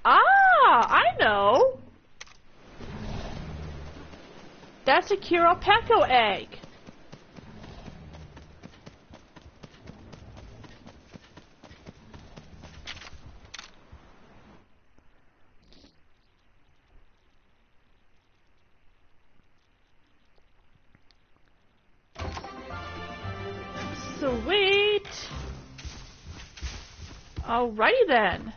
Ah, I know. That's a Kiropeko egg. Sweet. Alrighty then.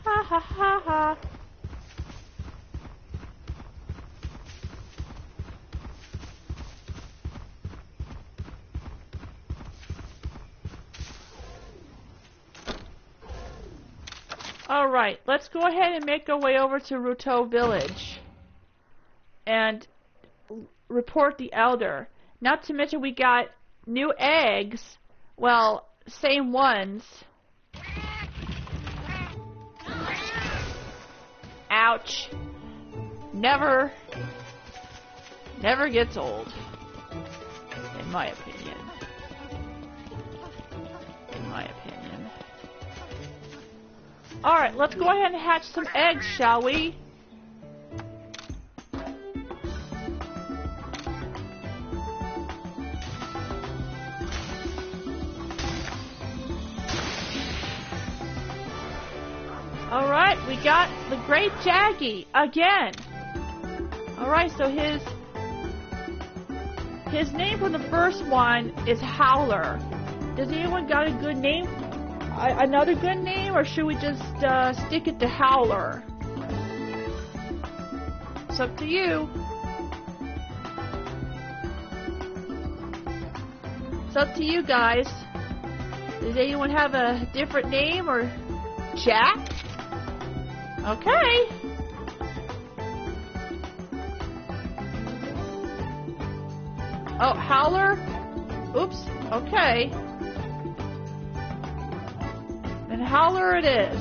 Ha ha ha ha. Alright, let's go ahead and make our way over to Ruto Village and report the Elder. Not to mention we got new eggs. Well, same ones. Ouch. Never gets old. It In my opinion. In my opinion. Alright, let's go ahead and hatch some eggs, shall we? Alright, we got the Great Jaggy again. Alright, so his name from the first one is Howler. Does anyone got a good name? Another good name, or should we just stick it to Howler? It's up to you. It's up to you guys. Does anyone have a different name, or Jack? Okay. Oh, Howler? Oops. Okay. And Howler it is.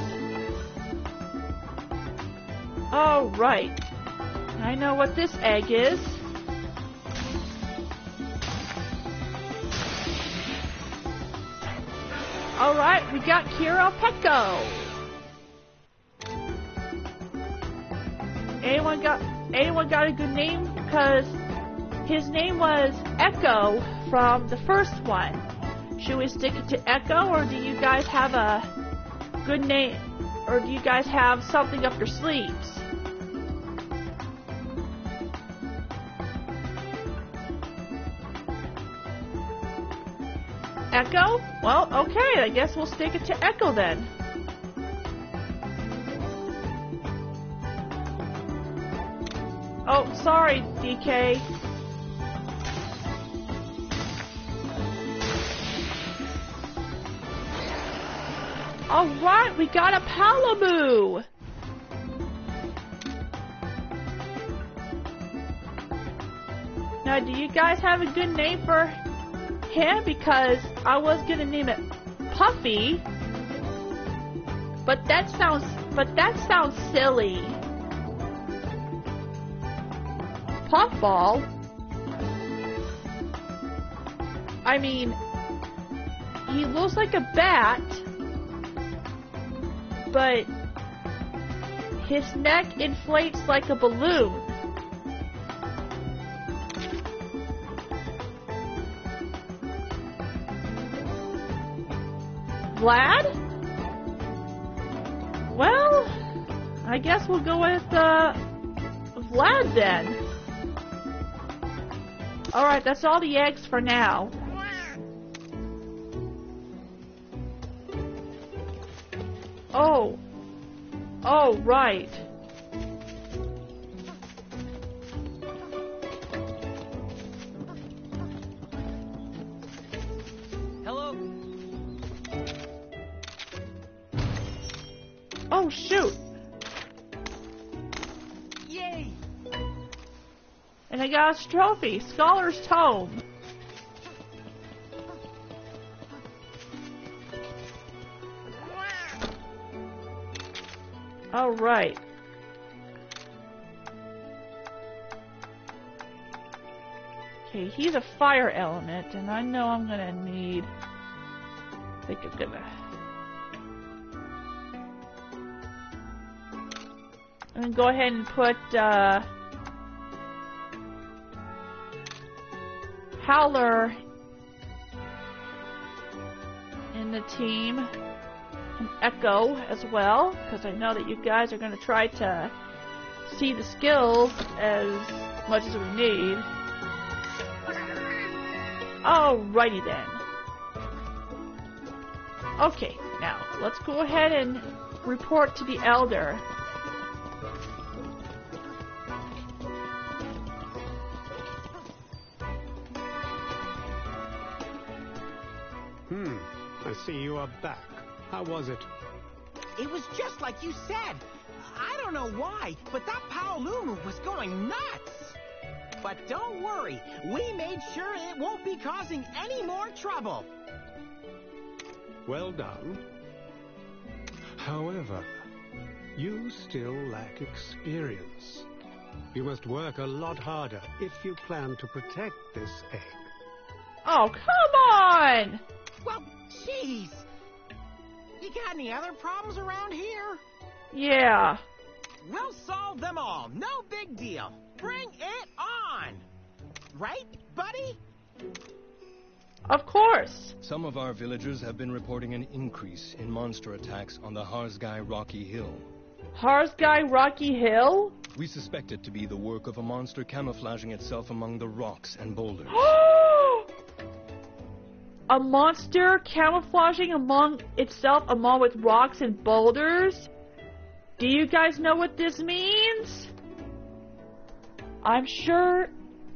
Oh, right. I know what this egg is. Alright, we got Kiro Pecco. Anyone got a good name? Because his name was Echo from the first one. Should we stick it to Echo, or do you guys have a good name? Or do you guys have something up your sleeves? Echo? Well, okay, I guess we'll stick it to Echo then. Oh, sorry, DK. Alright, we got a Palamute! Now, do you guys have a good name for him? Because I was gonna name it Puffy, but that sounds silly. Puffball? I mean, he looks like a bat, but his neck inflates like a balloon. Vlad? Well, I guess we'll go with Vlad then. Alright, that's all the eggs for now. Oh, right. Hello? Oh, shoot. Yay! And I got a trophy, Scholar's Tome. Alright. Okay, he's a fire element, and I know I'm gonna need... I think I'm gonna... I'm gonna go ahead and put, Howler in the team. And Echo as well, because I know that you guys are going to try to see the skills as much as we need. Alrighty then. Okay, now let's go ahead and report to the Elder. I see you are back. How was it? It was just like you said. I don't know why, but that Paolumu was going nuts. But don't worry, we made sure it won't be causing any more trouble. Well done. However, you still lack experience. You must work a lot harder if you plan to protect this egg. Oh, come on! Well, jeez. You got any other problems around here? Yeah. We'll solve them all. No big deal. Bring it on. Right, buddy? Of course. Some of our villagers have been reporting an increase in monster attacks on the Harzgai Rocky Hill. Harzgai Rocky Hill? We suspect it to be the work of a monster camouflaging itself among the rocks and boulders. A monster camouflaging among itself among with rocks and boulders? Do you guys know what this means? I'm sure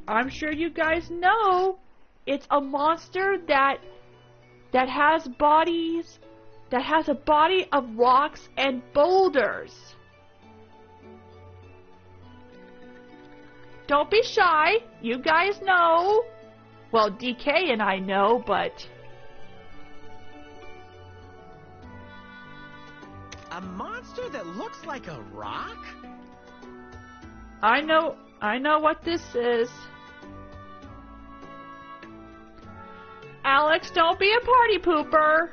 you guys know. It's a monster that has bodies, that has a body of rocks and boulders. Don't be shy. You guys know. Well, DK and I know, but... A monster that looks like a rock? I know what this is. Alex, don't be a party pooper.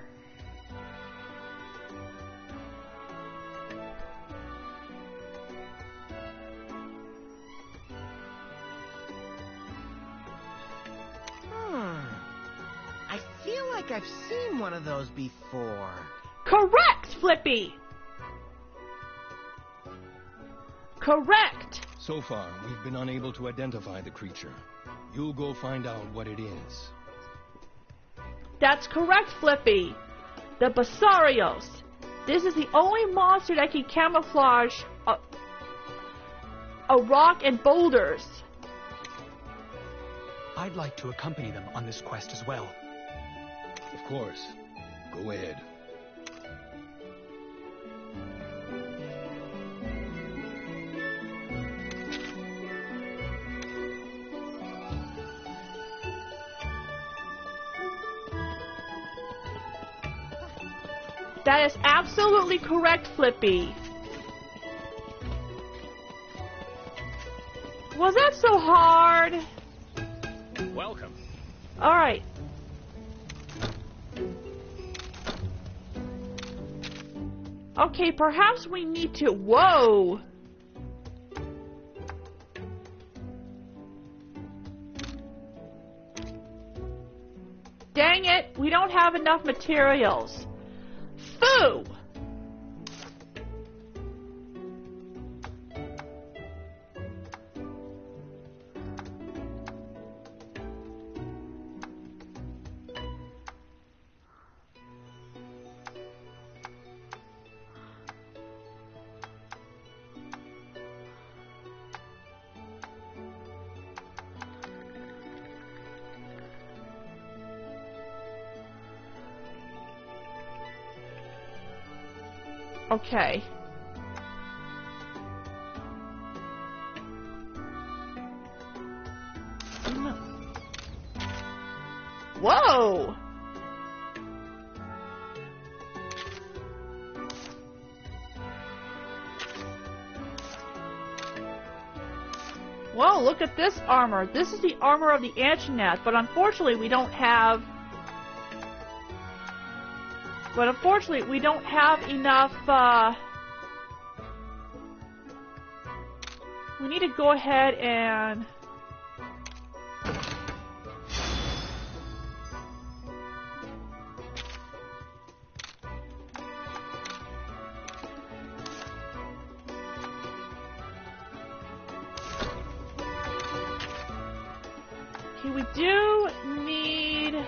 I feel like I've seen one of those before. Correct, Flippy! Correct! So far, we've been unable to identify the creature. You'll go find out what it is. That's correct, Flippy. The Basarios. This is the only monster that can camouflage a rock and boulders. I'd like to accompany them on this quest as well. Of course. Go ahead. That is absolutely correct, Flippy. Was that so hard? Welcome. Alright. Okay, perhaps we need to... Whoa! Dang it, we don't have enough materials. Foo! Okay. Whoa! Whoa, look at this armor. This is the armor of the Antoinette, but unfortunately we don't have... enough, we need to go ahead and... Okay, we do need...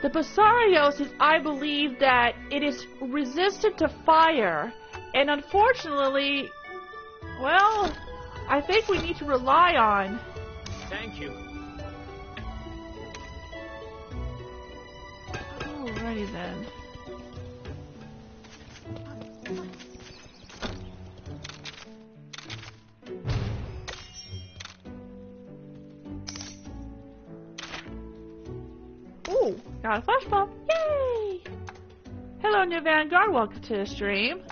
The Basarios is, I believe, that it is resistant to fire, and unfortunately, well, I think we need to rely on... Thank you. Alrighty then. Ooh, got a flash bomb. Yay! Hello, New Vanguard. Welcome to the stream.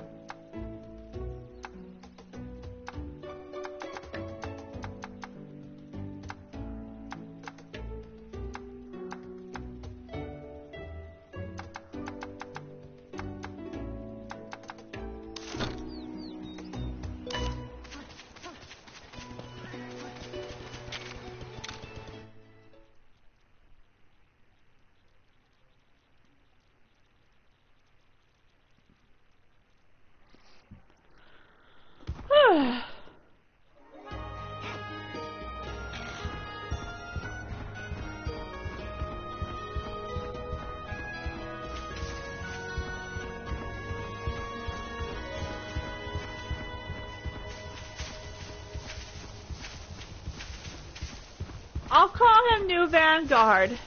I'll call him New Vanguard.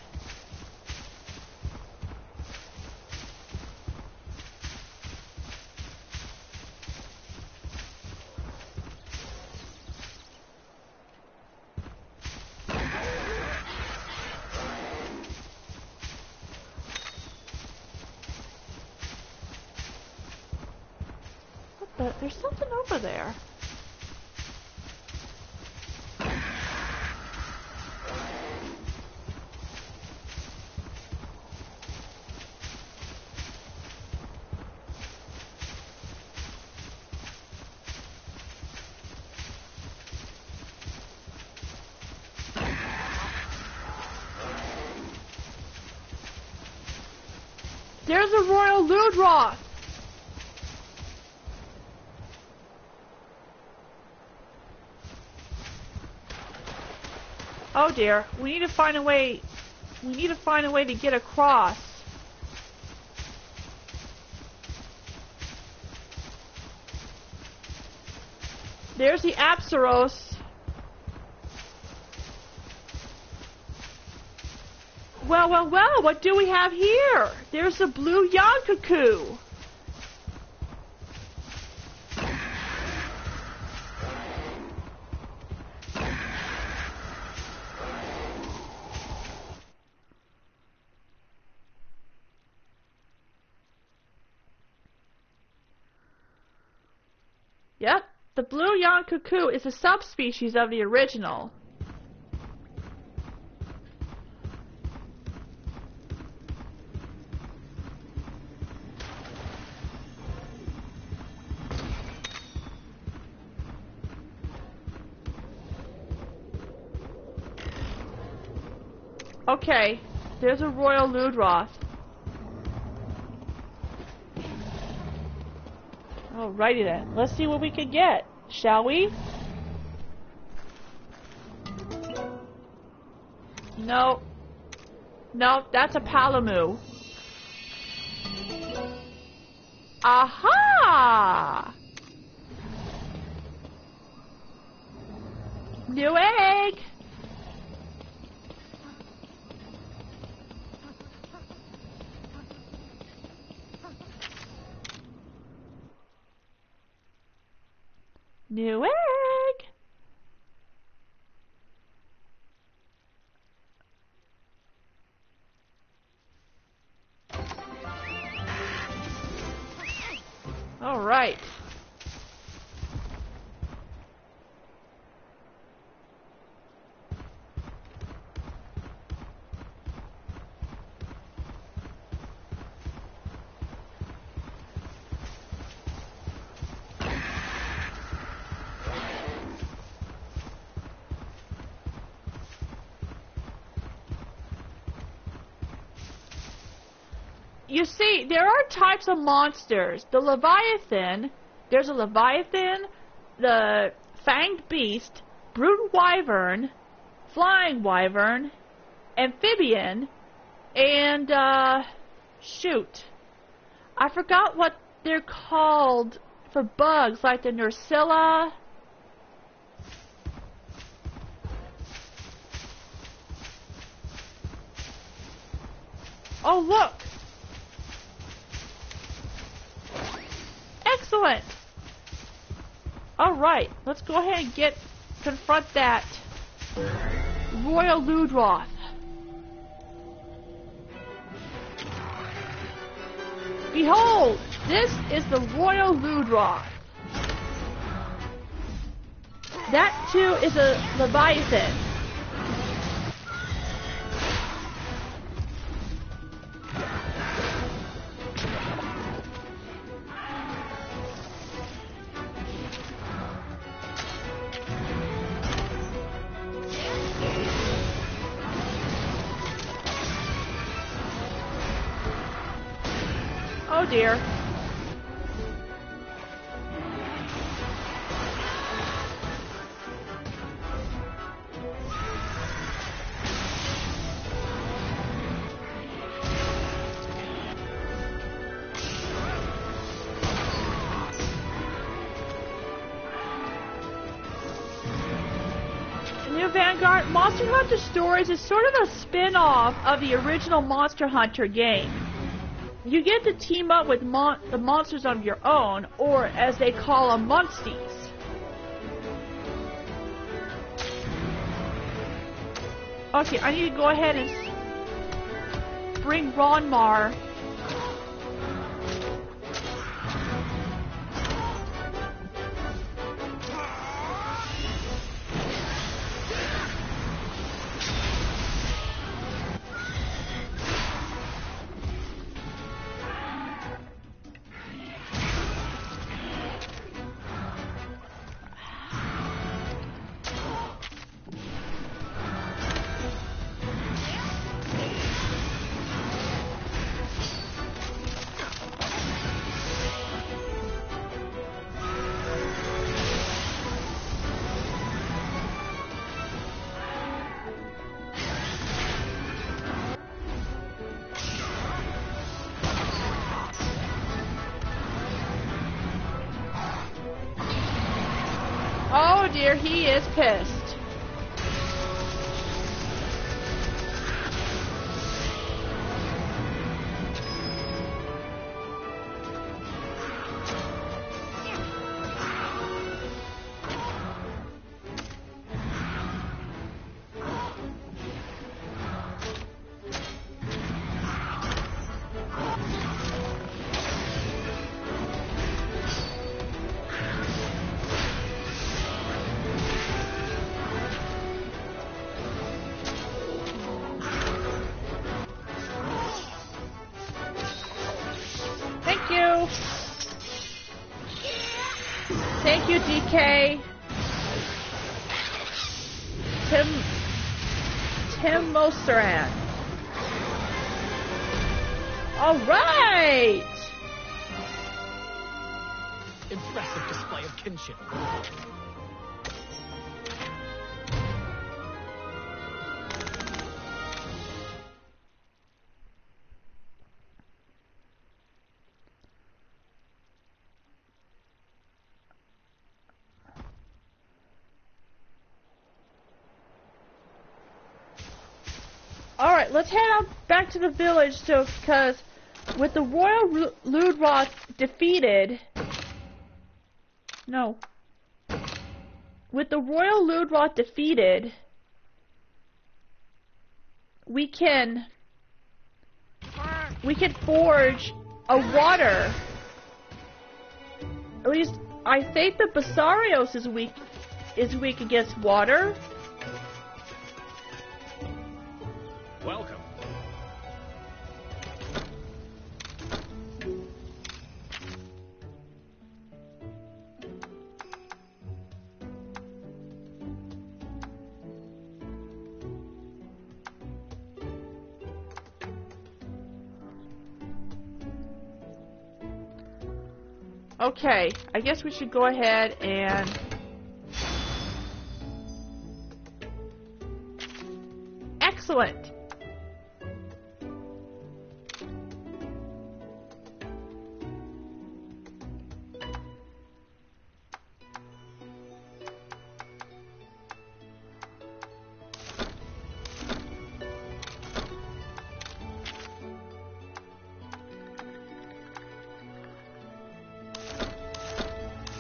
What the? There's something over there. There's a Royal Ludroth! Oh dear, we need to find a way to get across. There's the Apsaros. Well, well, well, what do we have here? There's a blue Yonkaku. Yep, the blue Yonkaku is a subspecies of the original. Okay, there's a Royal Ludroth. Alrighty then, let's see what we can get, shall we? No. No, that's a Palamu. Aha! New egg! New egg! All right. You see, there are types of monsters. The Leviathan, there's a Leviathan, the Fanged Beast, Brute Wyvern, Flying Wyvern, Amphibian, and, shoot. I forgot what they're called for bugs, like the Nursilla. Oh, look! Excellent! Alright, let's go ahead and confront that Royal Ludroth. Behold, this is the royal Ludroth. That too is a Leviathan. Oh dear. New Vanguard, Monster Hunter Stories is sort of a spin-off of the original Monster Hunter game. You get to team up with the monsters of your own, or as they call them, monsties. Okay, I need to go ahead and bring Ronmar. Oh dear, he is pissed. Thank you, DK. Tim Moseran. All right. Impressive display of kinship. Alright, let's head out back to the village, because with the Royal Ludroth defeated... No. With the Royal Ludroth defeated, we can forge a water. At least, I think the Basarios is weak against water. Welcome. Okay, I guess we should go ahead and... Excellent!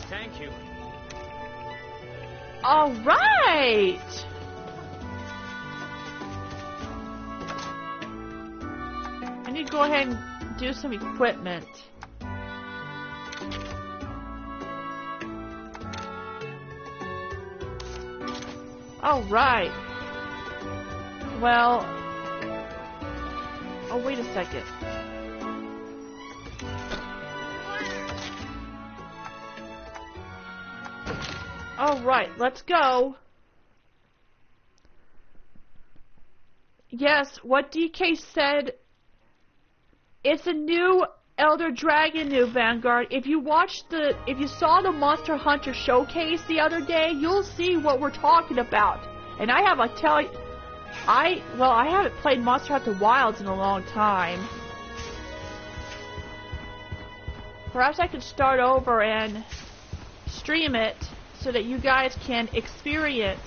Thank you. All right. I need to go ahead and do some equipment. Alright. Well... Oh, wait a second. Alright, let's go. Yes, what DK said, it's a new Elder Dragon, new Vanguard. If you saw the Monster Hunter showcase the other day, you'll see what we're talking about. And I haven't played Monster Hunter Wilds in a long time. Perhaps I could start over and stream it so that you guys can experience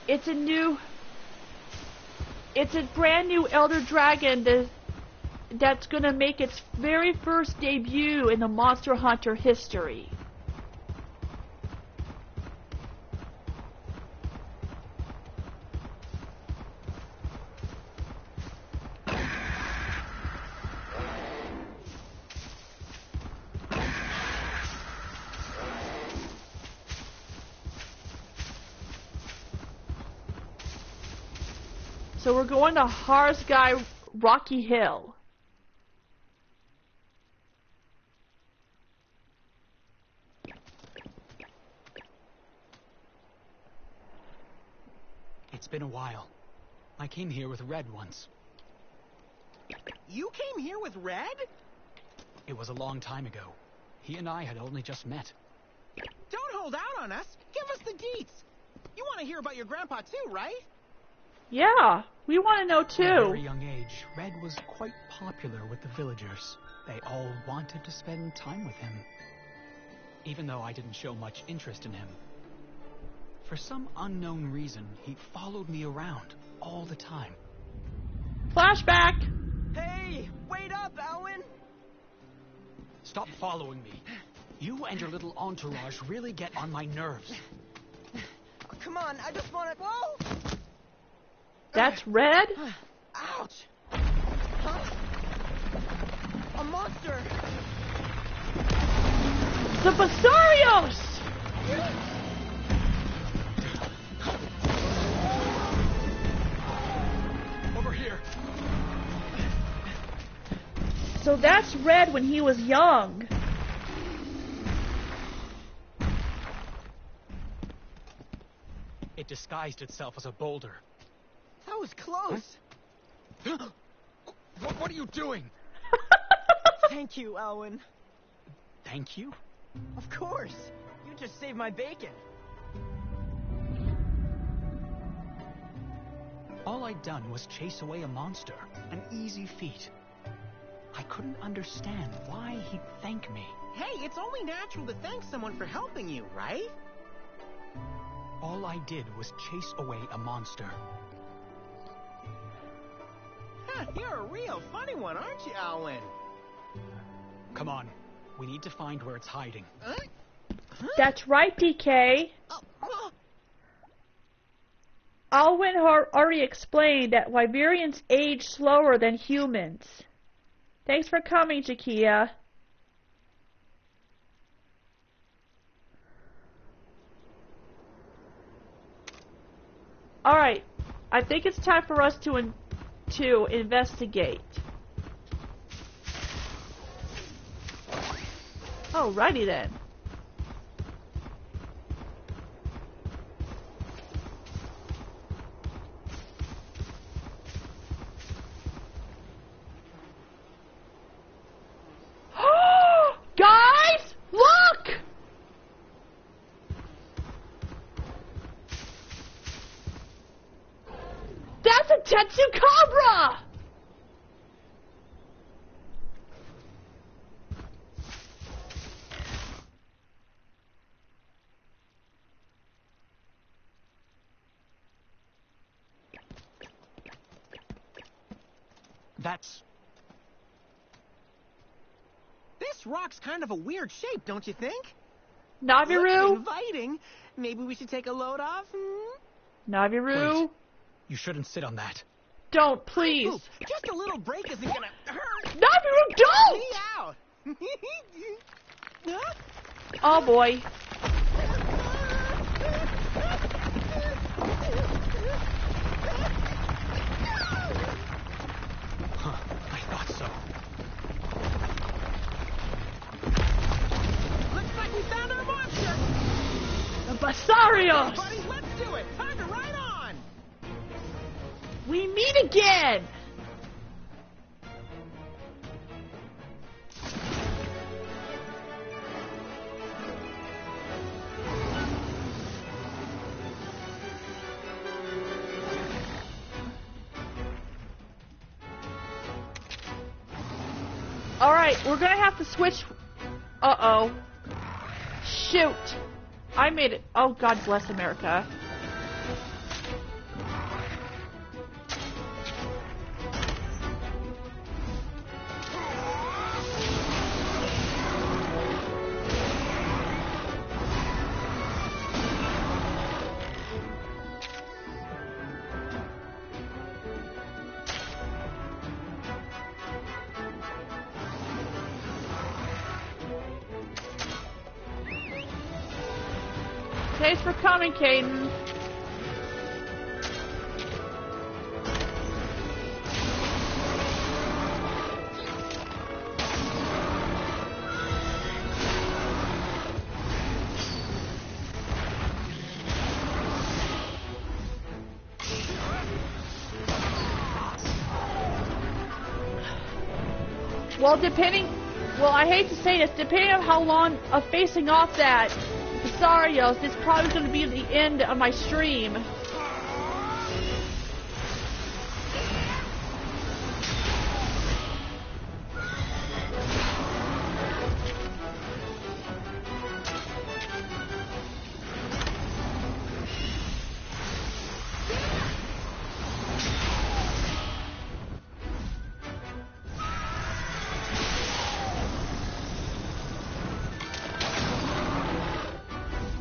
it's a brand new Elder Dragon that's gonna make its very first debut in the Monster Hunter history. So we're going to Harzgai Rocky Hill. It's been a while. I came here with Red once. You came here with Red? It was a long time ago. He and I had only just met. Don't hold out on us. Give us the deets. You want to hear about your grandpa too, right? Yeah, we want to know At a too. very young age, Red was quite popular with the villagers. They all wanted to spend time with him, even though I didn't show much interest in him. For some unknown reason, he followed me around all the time. Flashback! Hey, wait up, Alwyn! Stop following me. You and your little entourage really get on my nerves. Oh, come on, I just want to... Whoa! That's Red? Ouch! Huh? A monster! The Basarios! Over here. So that's Red when he was young. It disguised itself as a boulder. That was close! Huh? What are you doing? Thank you, Alwyn. Thank you? Of course! You just saved my bacon. All I'd done was chase away a monster. An easy feat. I couldn't understand why he'd thank me. Hey, it's only natural to thank someone for helping you, right? All I did was chase away a monster. You're a real funny one, aren't you, Alwyn? Come on. We need to find where it's hiding. Huh? That's right, DK. Alwyn already explained that Wyverians age slower than humans. Thanks for coming, Jakia. Alright, I think it's time for us to investigate. Alrighty then. Guys, look! That's a Tetsukabra! That's... This rock's kind of a weird shape, don't you think? Naviru? Looks inviting. Maybe we should take a load off? Naviru? Wait. You shouldn't sit on that. Don't, please. Ooh, just a little break isn't gonna hurt. Nabiru, don't! Me out. Huh? Oh boy. Huh, I thought so. Looks like we found our monster. The Basarios! Buddy, let's do it. Time to ride on. We meet again! Alright, we're gonna have to switch. Uh-oh. Shoot. I made it. Oh, God bless America. Thanks for coming, Caden. Well, I hate to say this, depending on how long of facing off that Basarios, this is probably going to be the end of my stream.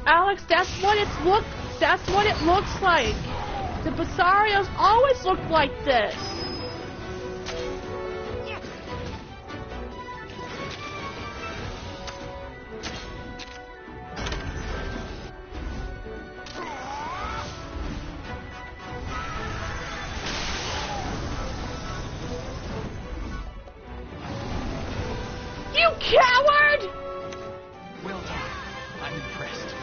Alex, that's what it looks like. The Basarios always look like this. You coward! Well done. I'm impressed.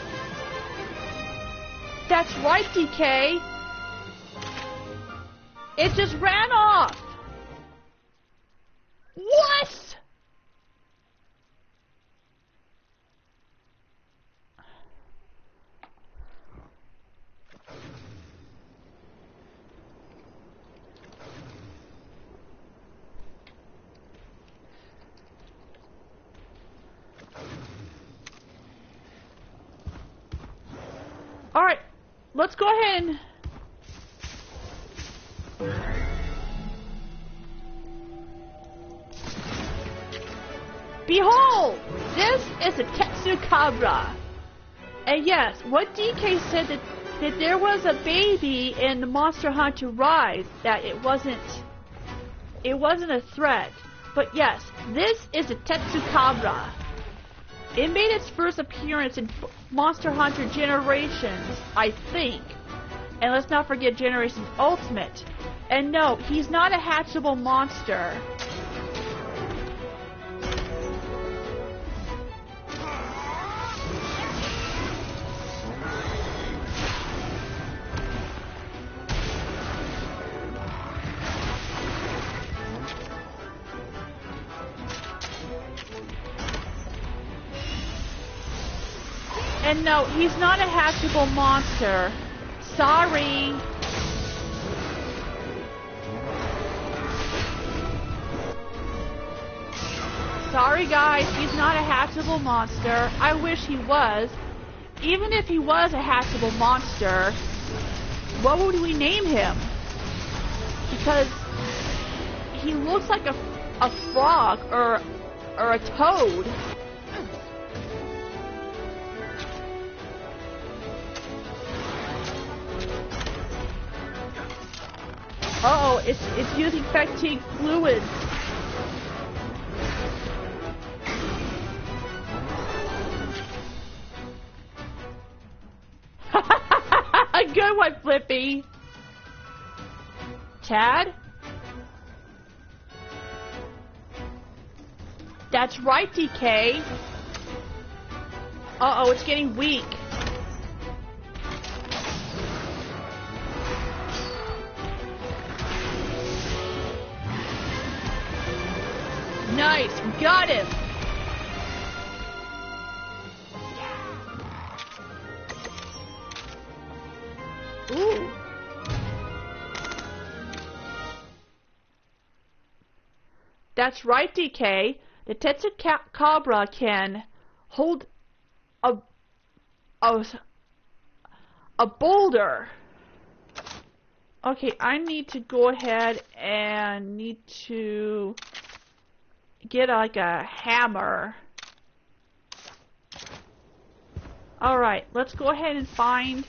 That's right, DK. It just ran off. What? All right. Let's go ahead and... Behold! This is a Tetsukabra. And yes, what DK said that there was a baby in the Monster Hunter Rise, that it wasn't a threat. But yes, this is a Tetsukabra. It made its first appearance in Monster Hunter Generations, I think. And let's not forget Generations Ultimate. And no, he's not a hatchable monster. And no, he's not a hatchable monster. Sorry. Sorry guys, he's not a hatchable monster. I wish he was. Even if he was a hatchable monster, what would we name him? Because he looks like a frog or a toad. Uh-oh, it's using fatigue fluids. Good one, Flippy. Tad? That's right, DK. Uh-oh, it's getting weak. Nice, we got him. Ooh. That's right, DK. The Tetsukabra can hold a boulder. Okay, I need to go ahead and need to get like a hammer. Alright, let's go ahead and find...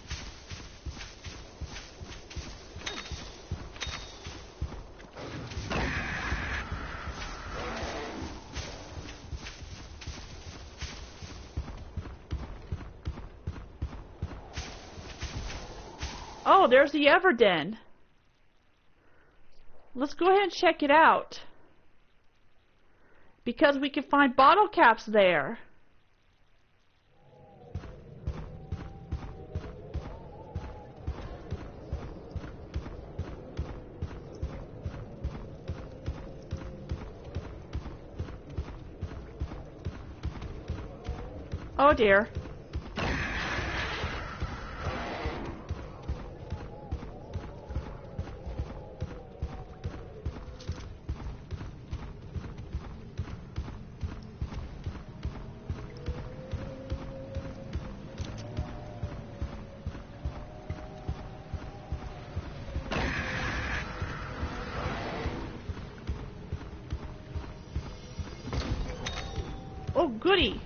Oh, there's the Everden. Let's go ahead and check it out. Because we can find bottle caps there. Oh dear. Oh, goody.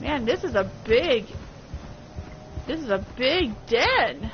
Man, this is a big den.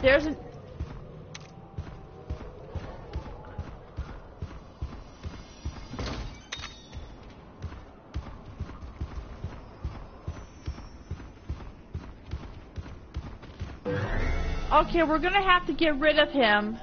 There's an... Okay, we're gonna have to get rid of him.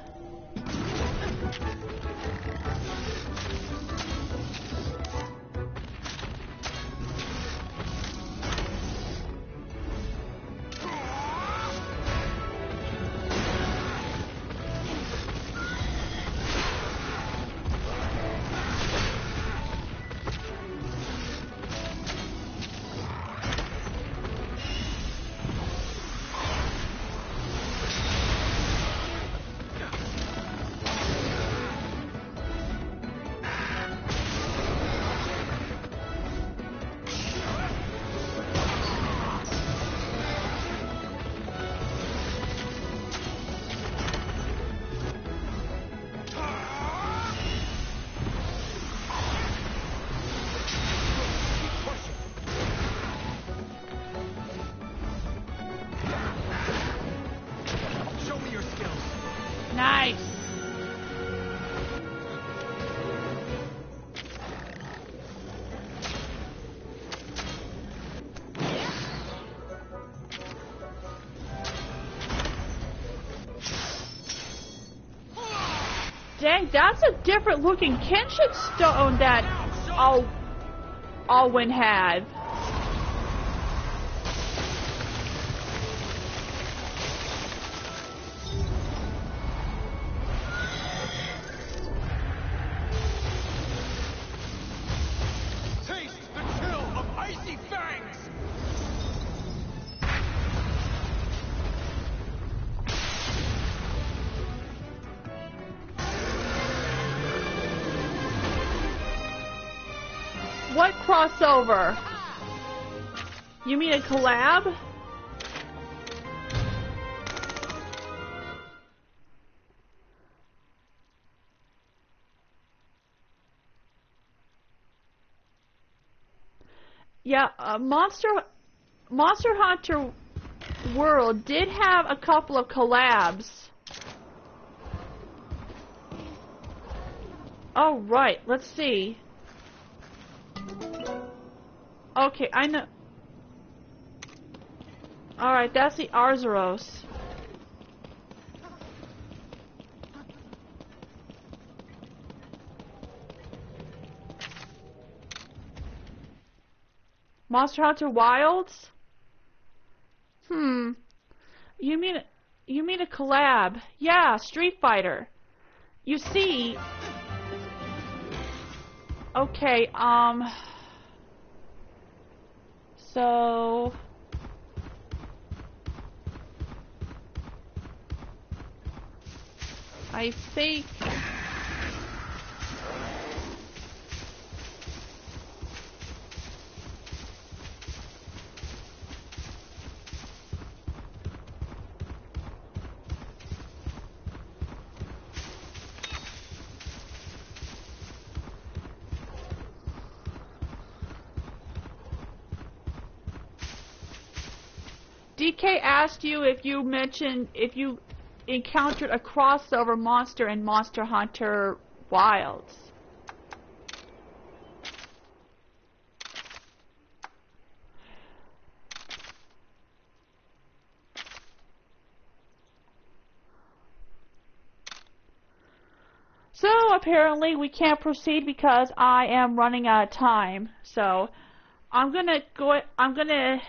Dang, that's a different looking kinship stone that Alwyn had. Taste the chill of icy fangs! What crossover? You mean a collab? Yeah, Monster Hunter World did have a couple of collabs. Oh, right, let's see. Okay, I know. Alright, that's the Arzuros. Monster Hunter Wilds? You mean a collab? Yeah, Street Fighter. You see. Okay, so I think DK asked you if you encountered a crossover monster in Monster Hunter Wilds. So apparently we can't proceed because I am running out of time. So I'm gonna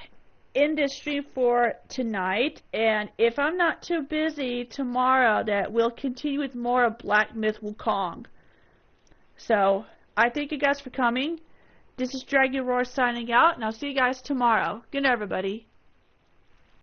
end this stream for tonight, and if I'm not too busy tomorrow, that we'll continue with more of Black Myth Wukong. So I thank you guys for coming. This is Dragon Roar signing out, and I'll see you guys tomorrow. Good night, everybody.